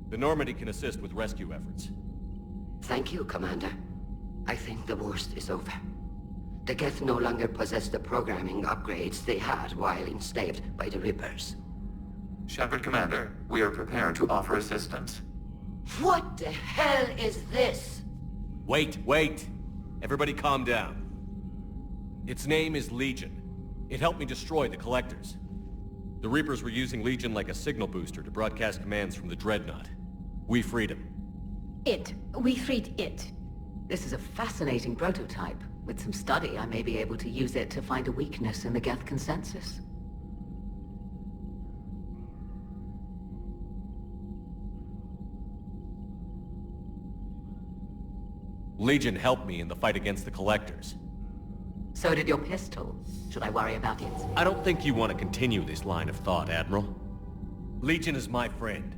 [SPEAKER 18] The Normandy can assist with rescue efforts.
[SPEAKER 2] Thank you, Commander. I think the worst is over. The Geth no longer possess the programming upgrades they had while enslaved by the Reapers.
[SPEAKER 15] Shepard Commander, we are prepared to offer assistance.
[SPEAKER 2] What the hell is this?
[SPEAKER 18] Wait. Everybody calm down. Its name is Legion. It helped me destroy the Collectors. The Reapers were using Legion like a signal booster to broadcast commands from the Dreadnought. We freed him.
[SPEAKER 7] We freed it.
[SPEAKER 6] This is a fascinating prototype. With some study, I may be able to use it to find a weakness in the Geth consensus.
[SPEAKER 18] Legion helped me in the fight against the Collectors.
[SPEAKER 6] So did your pistol. Should I worry about it?
[SPEAKER 18] I don't think you want to continue this line of thought, Admiral. Legion is my friend.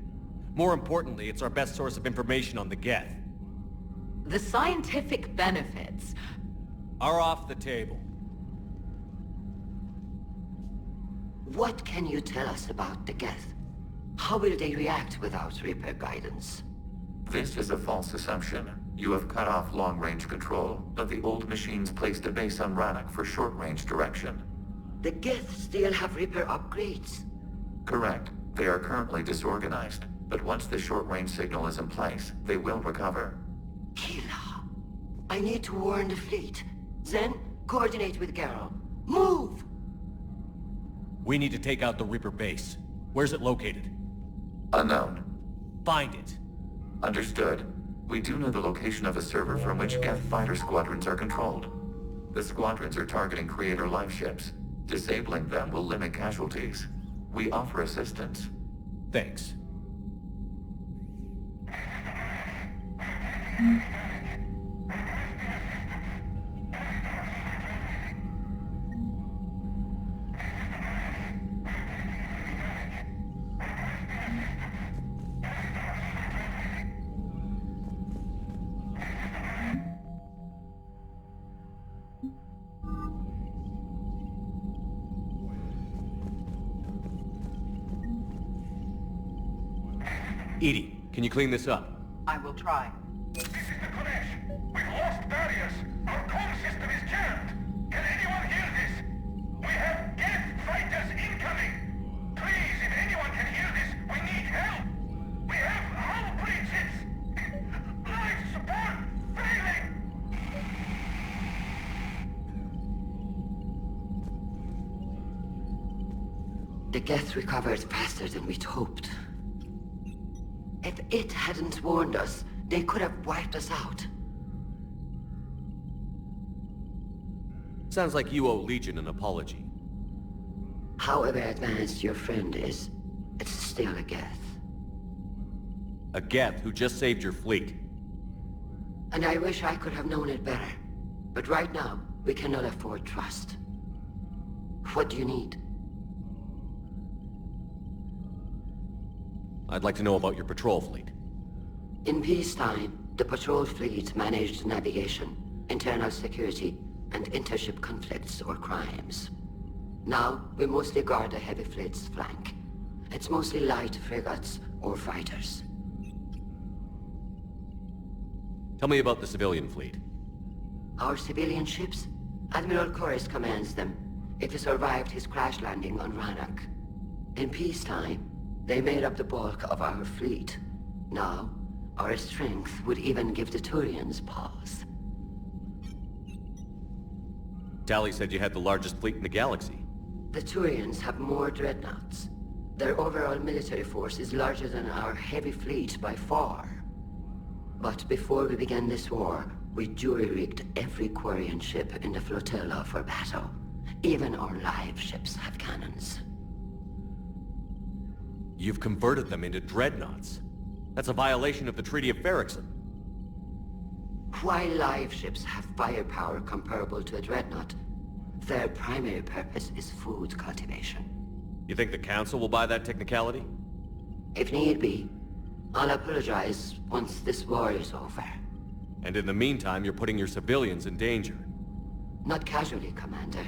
[SPEAKER 18] More importantly, it's our best source of information on the Geth.
[SPEAKER 6] The scientific benefits
[SPEAKER 18] are off the table.
[SPEAKER 2] What can you tell us about the Geth? How will they react without Reaper guidance?
[SPEAKER 15] This is a false assumption. You have cut off long-range control, but the old machines placed a base on Rannoch for short-range direction.
[SPEAKER 2] The Geth still have Reaper upgrades?
[SPEAKER 15] Correct. They are currently disorganized, but once the short-range signal is in place, they will recover.
[SPEAKER 2] Hila, I need to warn the fleet. Then, coordinate with Geralt. Move!
[SPEAKER 18] We need to take out the Reaper base. Where's it located?
[SPEAKER 15] Unknown.
[SPEAKER 18] Find it.
[SPEAKER 15] Understood. We do know the location of a server from which Geth fighter squadrons are controlled. The squadrons are targeting Creator life ships. Disabling them will limit casualties. We offer assistance.
[SPEAKER 18] Thanks. Edie, can you clean this up?
[SPEAKER 1] I will try.
[SPEAKER 12] This is the Kodesh. We've lost barriers. Our comm system is jammed. Can anyone hear this? We have Geth fighters incoming. Please, if anyone can hear this, we need help. We have hull breaches. Life support failing.
[SPEAKER 2] The Geth recovered faster than we'd hoped. If it hadn't warned us, they could have wiped us out.
[SPEAKER 18] Sounds like you owe Legion an apology.
[SPEAKER 2] However advanced your friend is, it's still a Geth.
[SPEAKER 18] A Geth who just saved your fleet.
[SPEAKER 2] And I wish I could have known it better. But right now, we cannot afford trust. What do you need?
[SPEAKER 18] I'd like to know about your patrol fleet.
[SPEAKER 2] In peacetime, the patrol fleet managed navigation, internal security, and intership conflicts or crimes. Now, we mostly guard the heavy fleet's flank. It's mostly light frigates or fighters.
[SPEAKER 18] Tell me about the civilian fleet.
[SPEAKER 2] Our civilian ships? Admiral Corus commands them. It survived his crash landing on Rannoch. In peacetime, they made up the bulk of our fleet. Now, our strength would even give the Turians pause.
[SPEAKER 18] Tali said you had the largest fleet in the galaxy.
[SPEAKER 2] The Turians have more dreadnoughts. Their overall military force is larger than our heavy fleet by far. But before we began this war, we jury-rigged every Quarian ship in the flotilla for battle. Even our live ships have cannons.
[SPEAKER 18] You've converted them into dreadnoughts. That's a violation of the Treaty of Ferrixon.
[SPEAKER 2] While live ships have firepower comparable to a dreadnought, their primary purpose is food cultivation.
[SPEAKER 18] You think the Council will buy that technicality?
[SPEAKER 2] If need be, I'll apologize once this war is over.
[SPEAKER 18] And in the meantime, you're putting your civilians in danger.
[SPEAKER 2] Not casually, Commander.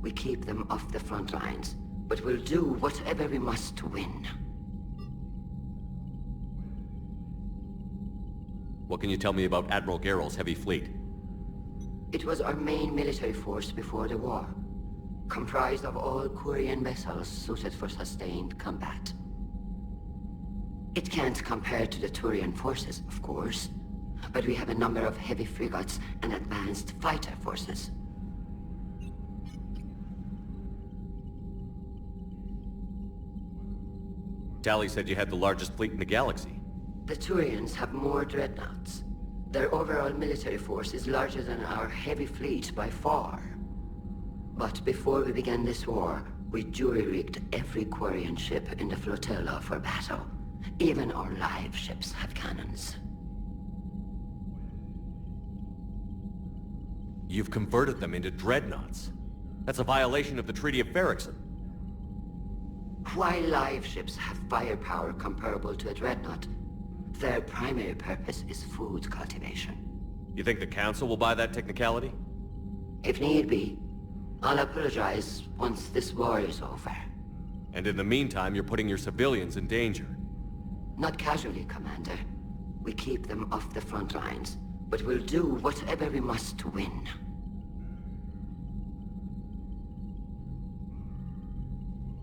[SPEAKER 2] We keep them off the front lines, but we'll do whatever we must to win.
[SPEAKER 18] What can you tell me about Admiral Geralt's heavy fleet?
[SPEAKER 2] It was our main military force before the war, comprised of all Quarian vessels suited for sustained combat. It can't compare to the Turian forces, of course, but we have a number of heavy frigates and advanced fighter forces.
[SPEAKER 18] Tali said you had the largest fleet in the galaxy.
[SPEAKER 2] The Turians have more dreadnoughts. Their overall military force is larger than our heavy fleet by far. But before we began this war, we jury-rigged every Quarian ship in the flotilla for battle. Even our live ships have cannons.
[SPEAKER 18] You've converted them into dreadnoughts. That's a violation of the Treaty of Ferrixon.
[SPEAKER 2] While live ships have firepower comparable to a dreadnought, their primary purpose is food cultivation.
[SPEAKER 18] You think the Council will buy that technicality?
[SPEAKER 2] If need be, I'll apologize once this war is over.
[SPEAKER 18] And in the meantime, you're putting your civilians in danger.
[SPEAKER 2] Not casually, Commander. We keep them off the front lines, but we'll do whatever we must to win.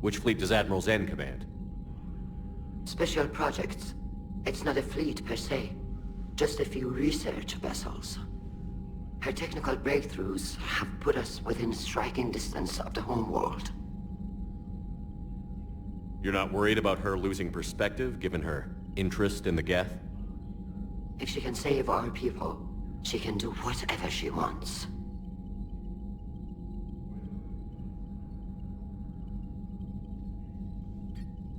[SPEAKER 18] Which fleet does Admiral Zen command?
[SPEAKER 2] Special projects. It's not a fleet per se, just a few research vessels. Her technical breakthroughs have put us within striking distance of the homeworld.
[SPEAKER 18] You're not worried about her losing perspective, given her interest in the Geth?
[SPEAKER 2] If she can save our people, she can do whatever she wants.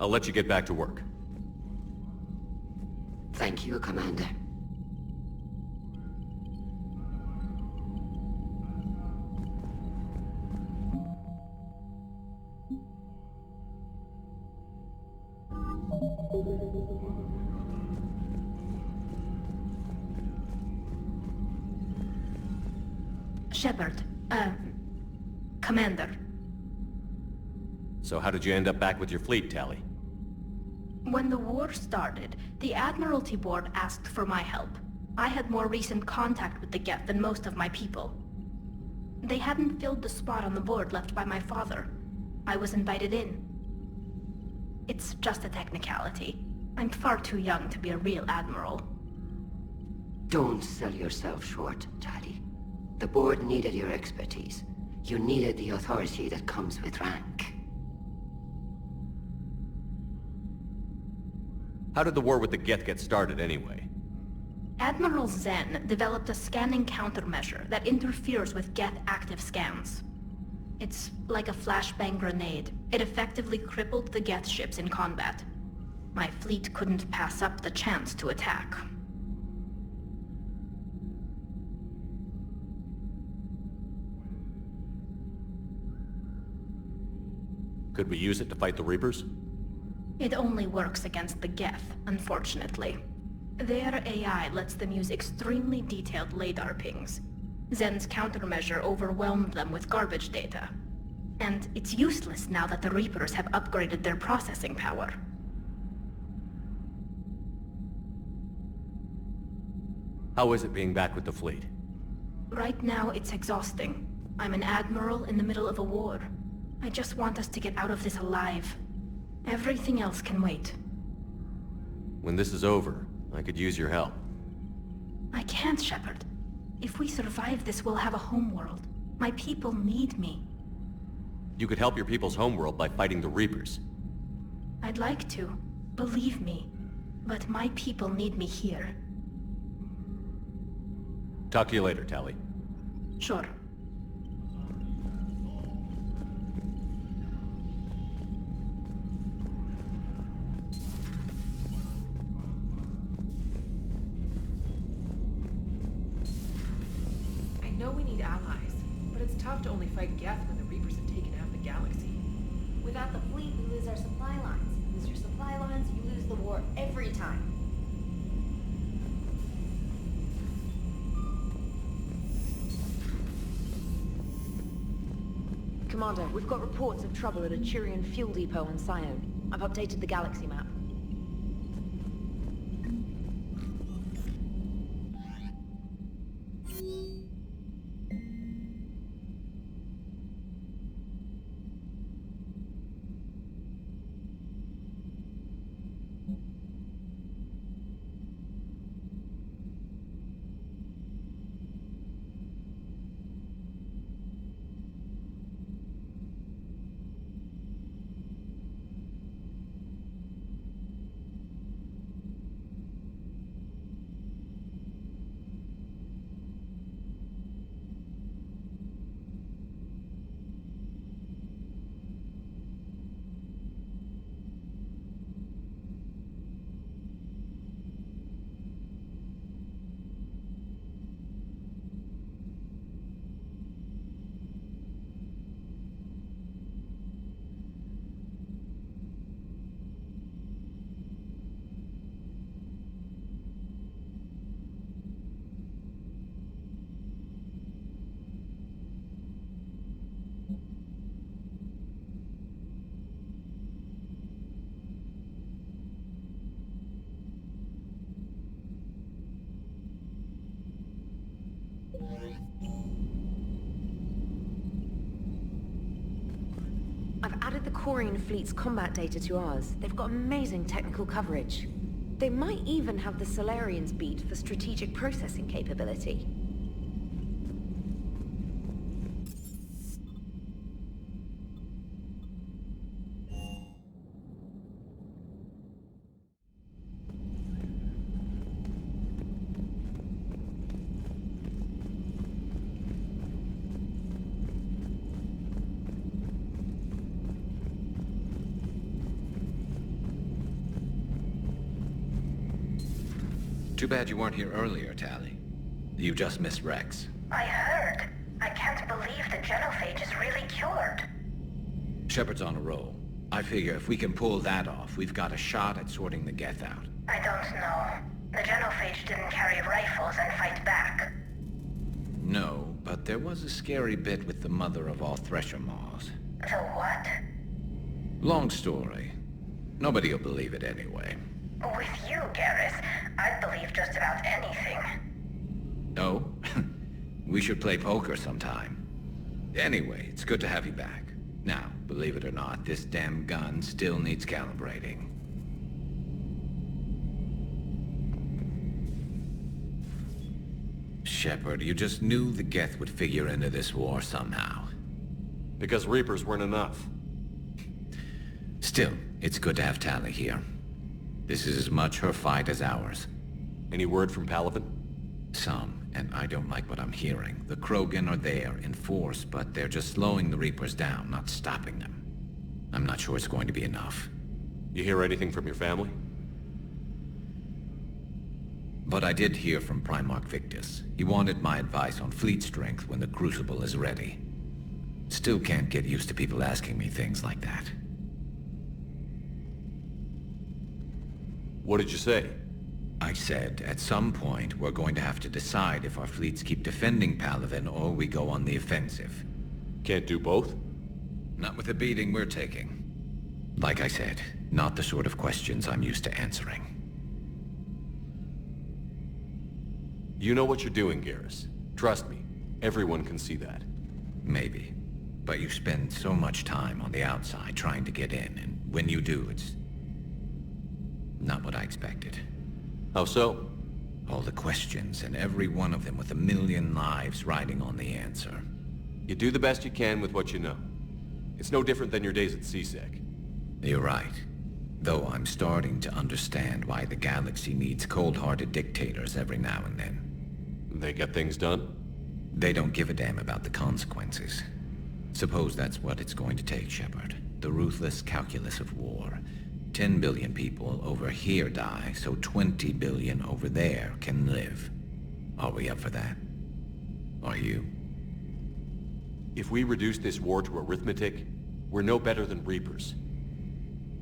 [SPEAKER 18] I'll let you get back to work.
[SPEAKER 2] Thank you, Commander.
[SPEAKER 7] Shepard, Commander.
[SPEAKER 18] So how did you end up back with your fleet, Tali?
[SPEAKER 7] When the war started, the Admiralty Board asked for my help. I had more recent contact with the Geth than most of my people. They hadn't filled the spot on the board left by my father. I was invited in. It's just a technicality. I'm far too young to be a real admiral.
[SPEAKER 2] Don't sell yourself short, Tali. The board needed your expertise. You needed the authority that comes with rank.
[SPEAKER 18] How did the war with the Geth get started, anyway?
[SPEAKER 7] Admiral Zen developed a scanning countermeasure that interferes with Geth active scans. It's like a flashbang grenade. It effectively crippled the Geth ships in combat. My fleet couldn't pass up the chance to attack.
[SPEAKER 18] Could we use it to fight the Reapers?
[SPEAKER 7] It only works against the Geth, unfortunately. Their AI lets them use extremely detailed LADAR pings. Zen's countermeasure overwhelmed them with garbage data. And it's useless now that the Reapers have upgraded their processing power.
[SPEAKER 18] How is it being back with the fleet?
[SPEAKER 7] Right now, it's exhausting. I'm an admiral in the middle of a war. I just want us to get out of this alive. Everything else can wait.
[SPEAKER 18] When this is over, I could use your help.
[SPEAKER 7] I can't, Shepard. If we survive this, we'll have a homeworld. My people need me.
[SPEAKER 18] You could help your people's homeworld by fighting the Reapers.
[SPEAKER 7] I'd like to. Believe me. But my people need me here.
[SPEAKER 18] Talk to you later, Tali.
[SPEAKER 7] Sure.
[SPEAKER 19] I know we need allies, but it's tough to only fight Geth when the Reapers have taken out the galaxy.
[SPEAKER 20] Without the fleet, we lose our supply lines. You lose your supply lines, you lose the war every time. Commander, we've got reports of trouble at a Quarian fuel depot on Sione. I've updated the galaxy map.
[SPEAKER 21] I've added the Quarian fleet's combat data to ours. They've got amazing technical coverage. They might even have the Solarians beat for strategic processing capability.
[SPEAKER 22] Too bad you weren't here earlier, Tali. You just missed Rex.
[SPEAKER 14] I heard. I can't believe the genophage is really cured.
[SPEAKER 22] Shepard's on a roll. I figure if we can pull that off, we've got a shot at sorting the Geth out.
[SPEAKER 14] I don't know. The genophage didn't carry rifles and fight back.
[SPEAKER 22] No, but there was a scary bit with the mother of all Thresher Maws.
[SPEAKER 14] The what?
[SPEAKER 22] Long story. Nobody'll believe it anyway.
[SPEAKER 14] With you, Garrus, I'd believe just about anything.
[SPEAKER 22] No? We should play poker sometime. Anyway, it's good to have you back. Now, believe it or not, this damn gun still needs calibrating. Shepard, you just knew the Geth would figure into this war somehow.
[SPEAKER 18] Because Reapers weren't enough.
[SPEAKER 22] Still, it's good to have Tali here. This is as much her fight as ours.
[SPEAKER 18] Any word from Palaven?
[SPEAKER 22] Some, and I don't like what I'm hearing. The Krogan are there in force, but they're just slowing the Reapers down, not stopping them. I'm not sure it's going to be enough.
[SPEAKER 18] You hear anything from your family?
[SPEAKER 22] But I did hear from Primarch Victus. He wanted my advice on fleet strength when the Crucible is ready. Still can't get used to people asking me things like that.
[SPEAKER 18] What did you say?
[SPEAKER 22] I said, at some point, we're going to have to decide if our fleets keep defending Palaven or we go on the offensive.
[SPEAKER 18] Can't do both?
[SPEAKER 22] Not with the beating we're taking. Like I said, not the sort of questions I'm used to answering.
[SPEAKER 18] You know what you're doing, Garrus. Trust me, everyone can see that.
[SPEAKER 22] Maybe. But you spend so much time on the outside trying to get in, and when you do, it's not what I expected.
[SPEAKER 18] How so?
[SPEAKER 22] All the questions, and every one of them with a million lives riding on the answer.
[SPEAKER 18] You do the best you can with what you know. It's no different than your days at CSEC.
[SPEAKER 22] You're right. Though I'm starting to understand why the galaxy needs cold-hearted dictators every now and then.
[SPEAKER 18] They get things done?
[SPEAKER 22] They don't give a damn about the consequences. Suppose that's what it's going to take, Shepard. The ruthless calculus of war. 10 billion people over here die, so 20 billion over there can live. Are we up for that? Are you?
[SPEAKER 18] If we reduce this war to arithmetic, we're no better than Reapers.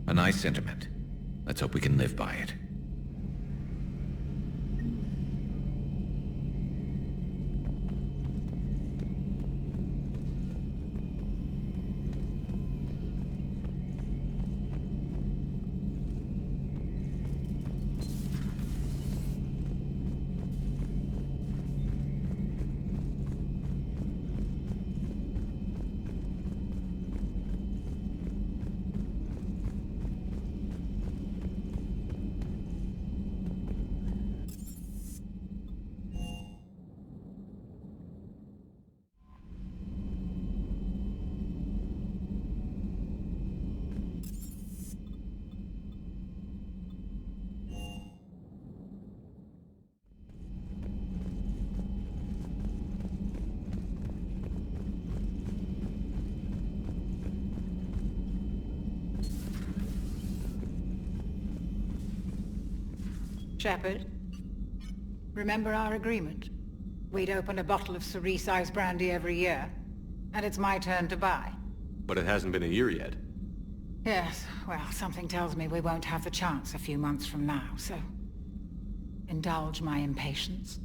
[SPEAKER 22] A nice sentiment. Let's hope we can live by it.
[SPEAKER 23] Shepard, remember our agreement? We'd open a bottle of Cerise brandy every year, and it's my turn to buy.
[SPEAKER 18] But it hasn't been a year yet.
[SPEAKER 23] Yes, well, something tells me we won't have the chance a few months from now, so indulge my impatience.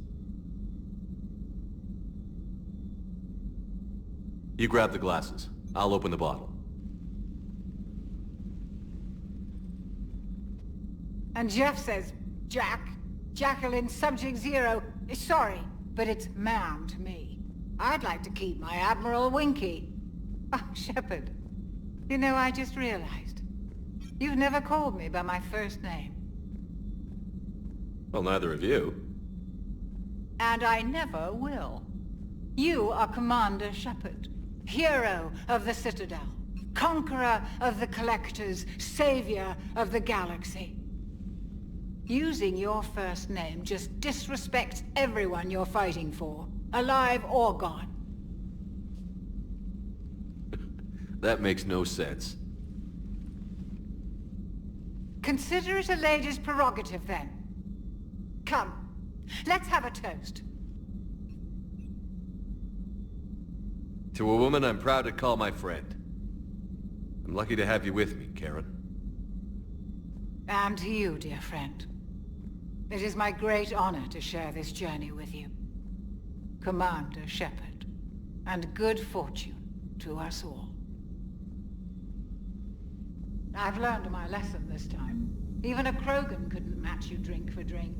[SPEAKER 18] You grab the glasses. I'll open the bottle.
[SPEAKER 23] And Jeff says, Jacqueline Subject Zero is sorry, but it's ma'am to me. I'd like to keep my Admiral Winky. Oh, Shepard, You know, I just realized. You've never called me by my first name.
[SPEAKER 18] Well, neither of you.
[SPEAKER 23] And I never will. You are Commander Shepard, hero of the Citadel, conqueror of the Collectors, savior of the galaxy. Using your first name just disrespects everyone you're fighting for, alive or gone.
[SPEAKER 18] That makes no sense.
[SPEAKER 23] Consider it a lady's prerogative, then. Come, let's have a toast.
[SPEAKER 18] To a woman I'm proud to call my friend. I'm lucky to have you with me, Karen.
[SPEAKER 23] And to you, dear friend. It is my great honor to share this journey with you. Commander Shepard. And good fortune to us all. I've learned my lesson this time. Even a Krogan couldn't match you drink for drink.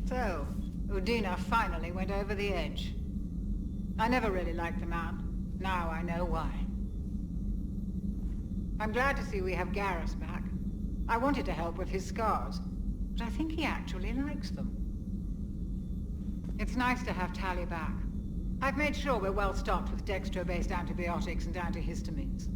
[SPEAKER 23] So, Udina finally went over the edge. I never really liked the man. Now I know why. I'm glad to see we have Garrus back. I wanted to help with his scars, but I think he actually likes them. It's nice to have Tali back. I've made sure we're well stocked with dextro-based antibiotics and antihistamines.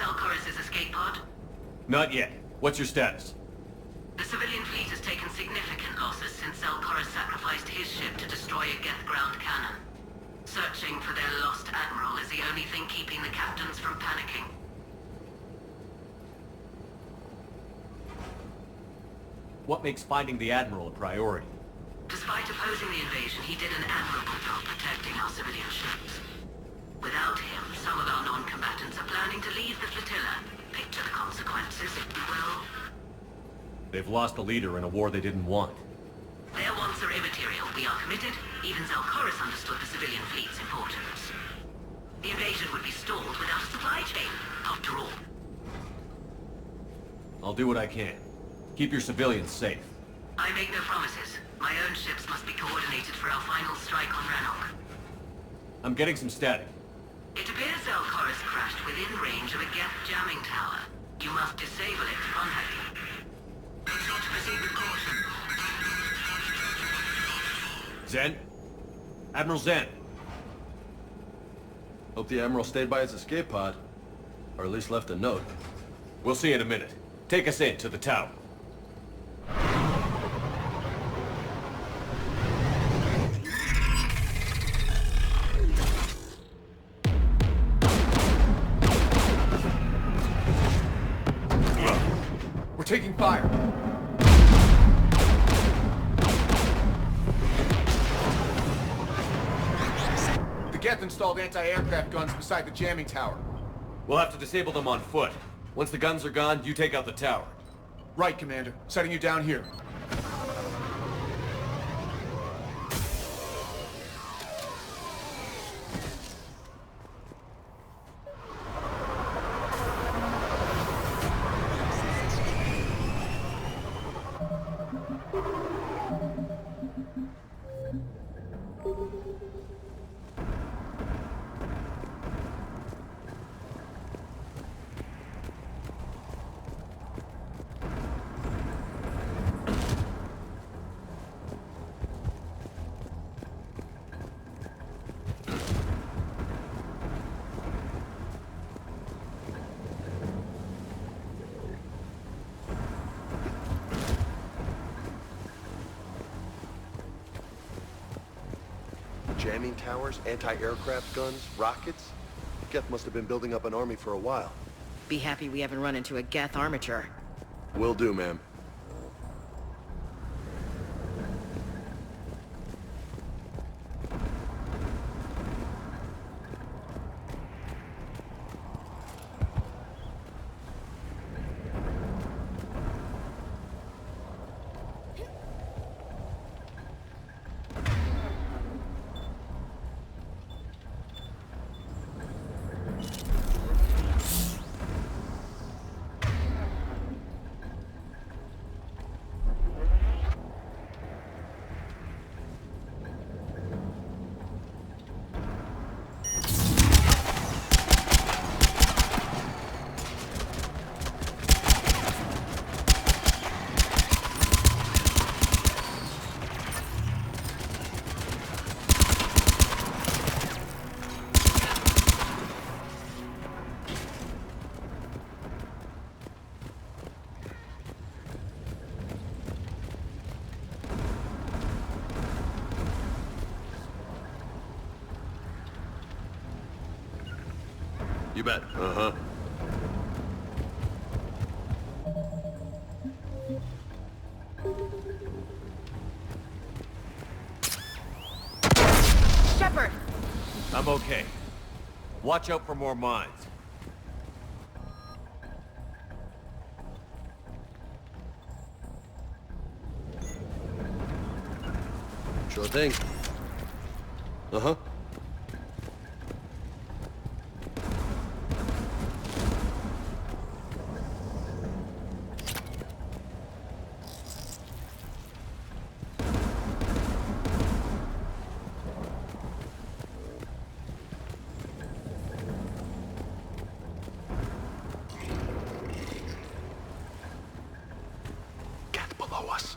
[SPEAKER 6] Zelchorus' escape pod?
[SPEAKER 18] Not yet. What's your status?
[SPEAKER 6] The civilian fleet has taken significant losses since Zelchorus sacrificed his ship to destroy a Geth ground cannon. Searching for their lost admiral is the only thing keeping the captains from panicking.
[SPEAKER 18] What makes finding the Admiral a priority?
[SPEAKER 6] Despite opposing the invasion, he did an admirable job protecting our civilian ships. Without him, some of our non-combatants are planning to leave the flotilla. Picture the consequences, if you will.
[SPEAKER 18] They've lost a leader in a war they didn't want.
[SPEAKER 6] Their wants are immaterial. We are committed. Even Zelchorus understood the civilian fleet's importance. The invasion would be stalled without a supply chain, after all.
[SPEAKER 18] I'll do what I can. Keep your civilians safe.
[SPEAKER 6] I make no promises. My own ships must be coordinated for our final strike on Rannoch.
[SPEAKER 18] I'm getting some static.
[SPEAKER 6] It appears Zelchorus crashed within range of a Geth jamming tower. You must disable it to contact him. Proceed with caution.
[SPEAKER 18] Zen? Admiral Zen.
[SPEAKER 8] Hope the Admiral stayed by his escape pod. Or at least left a note.
[SPEAKER 18] We'll see in a minute. Take us in to the tower.
[SPEAKER 8] We're taking fire. The Geth installed anti-aircraft guns beside the jamming tower.
[SPEAKER 18] We'll have to disable them on foot. Once the guns are gone, you take out the tower.
[SPEAKER 8] Right, Commander. Setting you down here.
[SPEAKER 9] Jamming towers, anti-aircraft guns, rockets? Geth must have been building up an army for a while.
[SPEAKER 6] Be happy we haven't run into a Geth armature.
[SPEAKER 9] Will do, ma'am.
[SPEAKER 8] You bet.
[SPEAKER 9] Uh-huh.
[SPEAKER 6] Shepard!
[SPEAKER 18] I'm okay. Watch out for more mines.
[SPEAKER 9] Sure thing. Uh-huh.
[SPEAKER 8] Below us.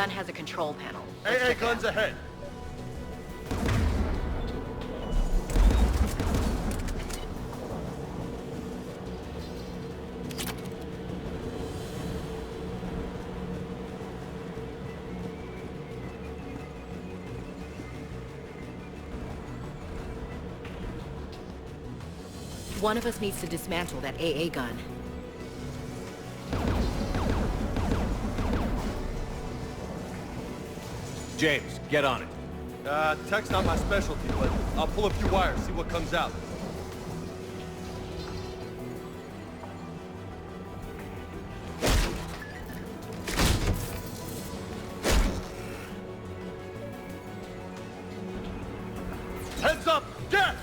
[SPEAKER 5] gun has a control panel.
[SPEAKER 9] AA guns ahead.
[SPEAKER 5] One of us needs to dismantle that AA gun.
[SPEAKER 18] James, get on it.
[SPEAKER 9] Tech's not my specialty, but I'll pull a few wires, see what comes out. Heads up! Geth!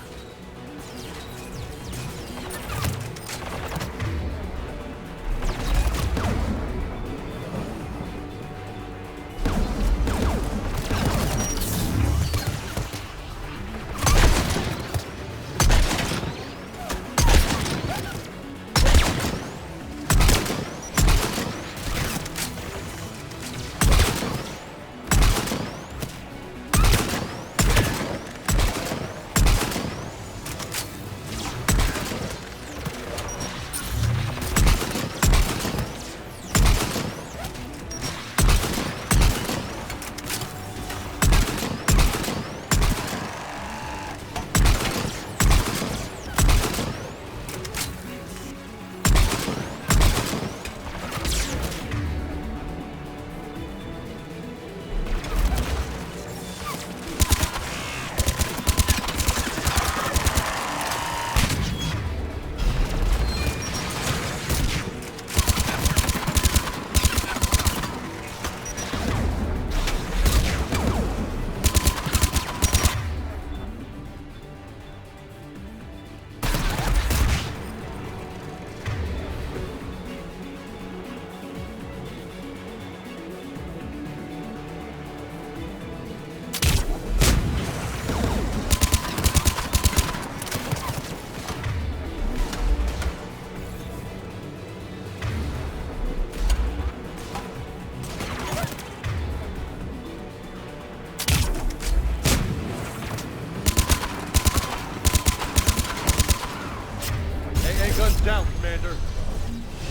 [SPEAKER 9] Guns down, Commander.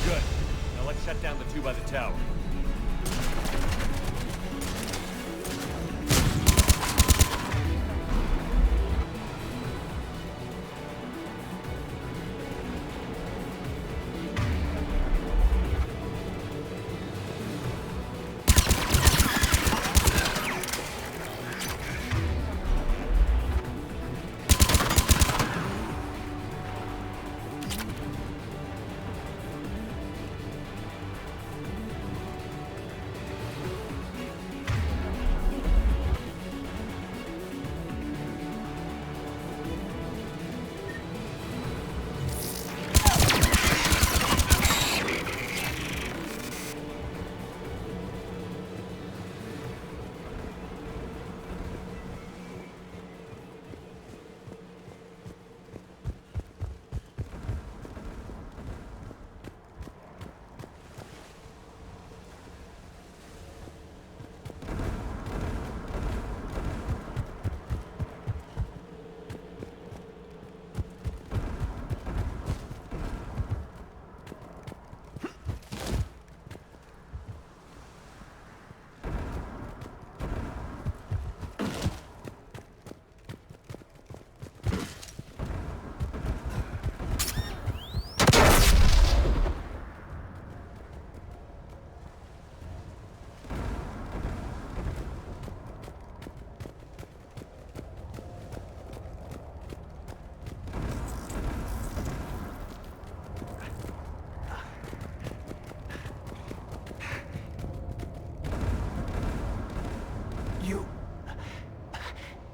[SPEAKER 18] Good. Now let's shut down the two by the tower.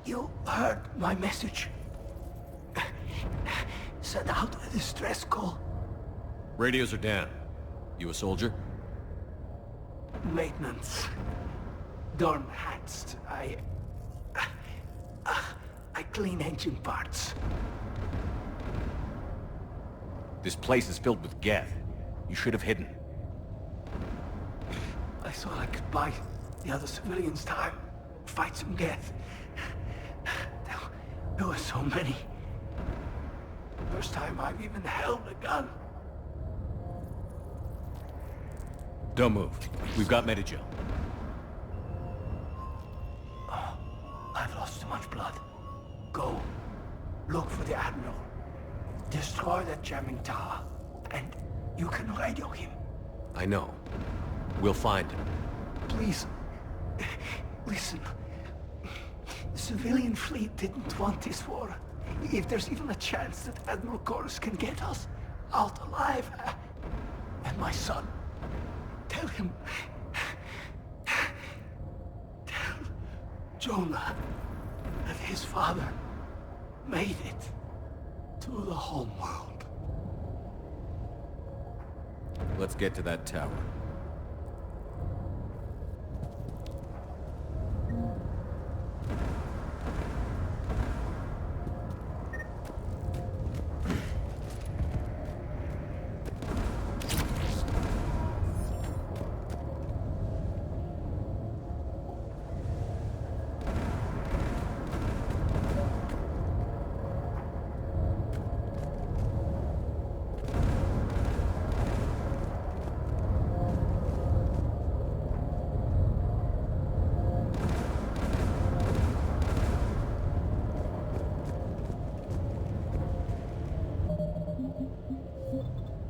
[SPEAKER 4] You heard my message. Send out a distress call.
[SPEAKER 18] Radios are down. You a soldier?
[SPEAKER 4] Maintenance. Dorm hats. I clean engine parts.
[SPEAKER 18] This place is filled with Geth. You should have hidden.
[SPEAKER 4] I thought I could buy the other civilians' time. Fight some Geth. There were so many. First time I've even held a gun.
[SPEAKER 18] Don't move. We've got Medigel.
[SPEAKER 4] I've lost too much blood. Go. Look for the Admiral. Destroy that jamming tower. And you can radio him.
[SPEAKER 18] I know. We'll find him.
[SPEAKER 4] Please. Listen. The civilian fleet didn't want this war. If there's even a chance that Admiral Chorus can get us out alive. And my son. Tell him. Tell Jonah that his father made it to the home world.
[SPEAKER 18] Let's get to that tower.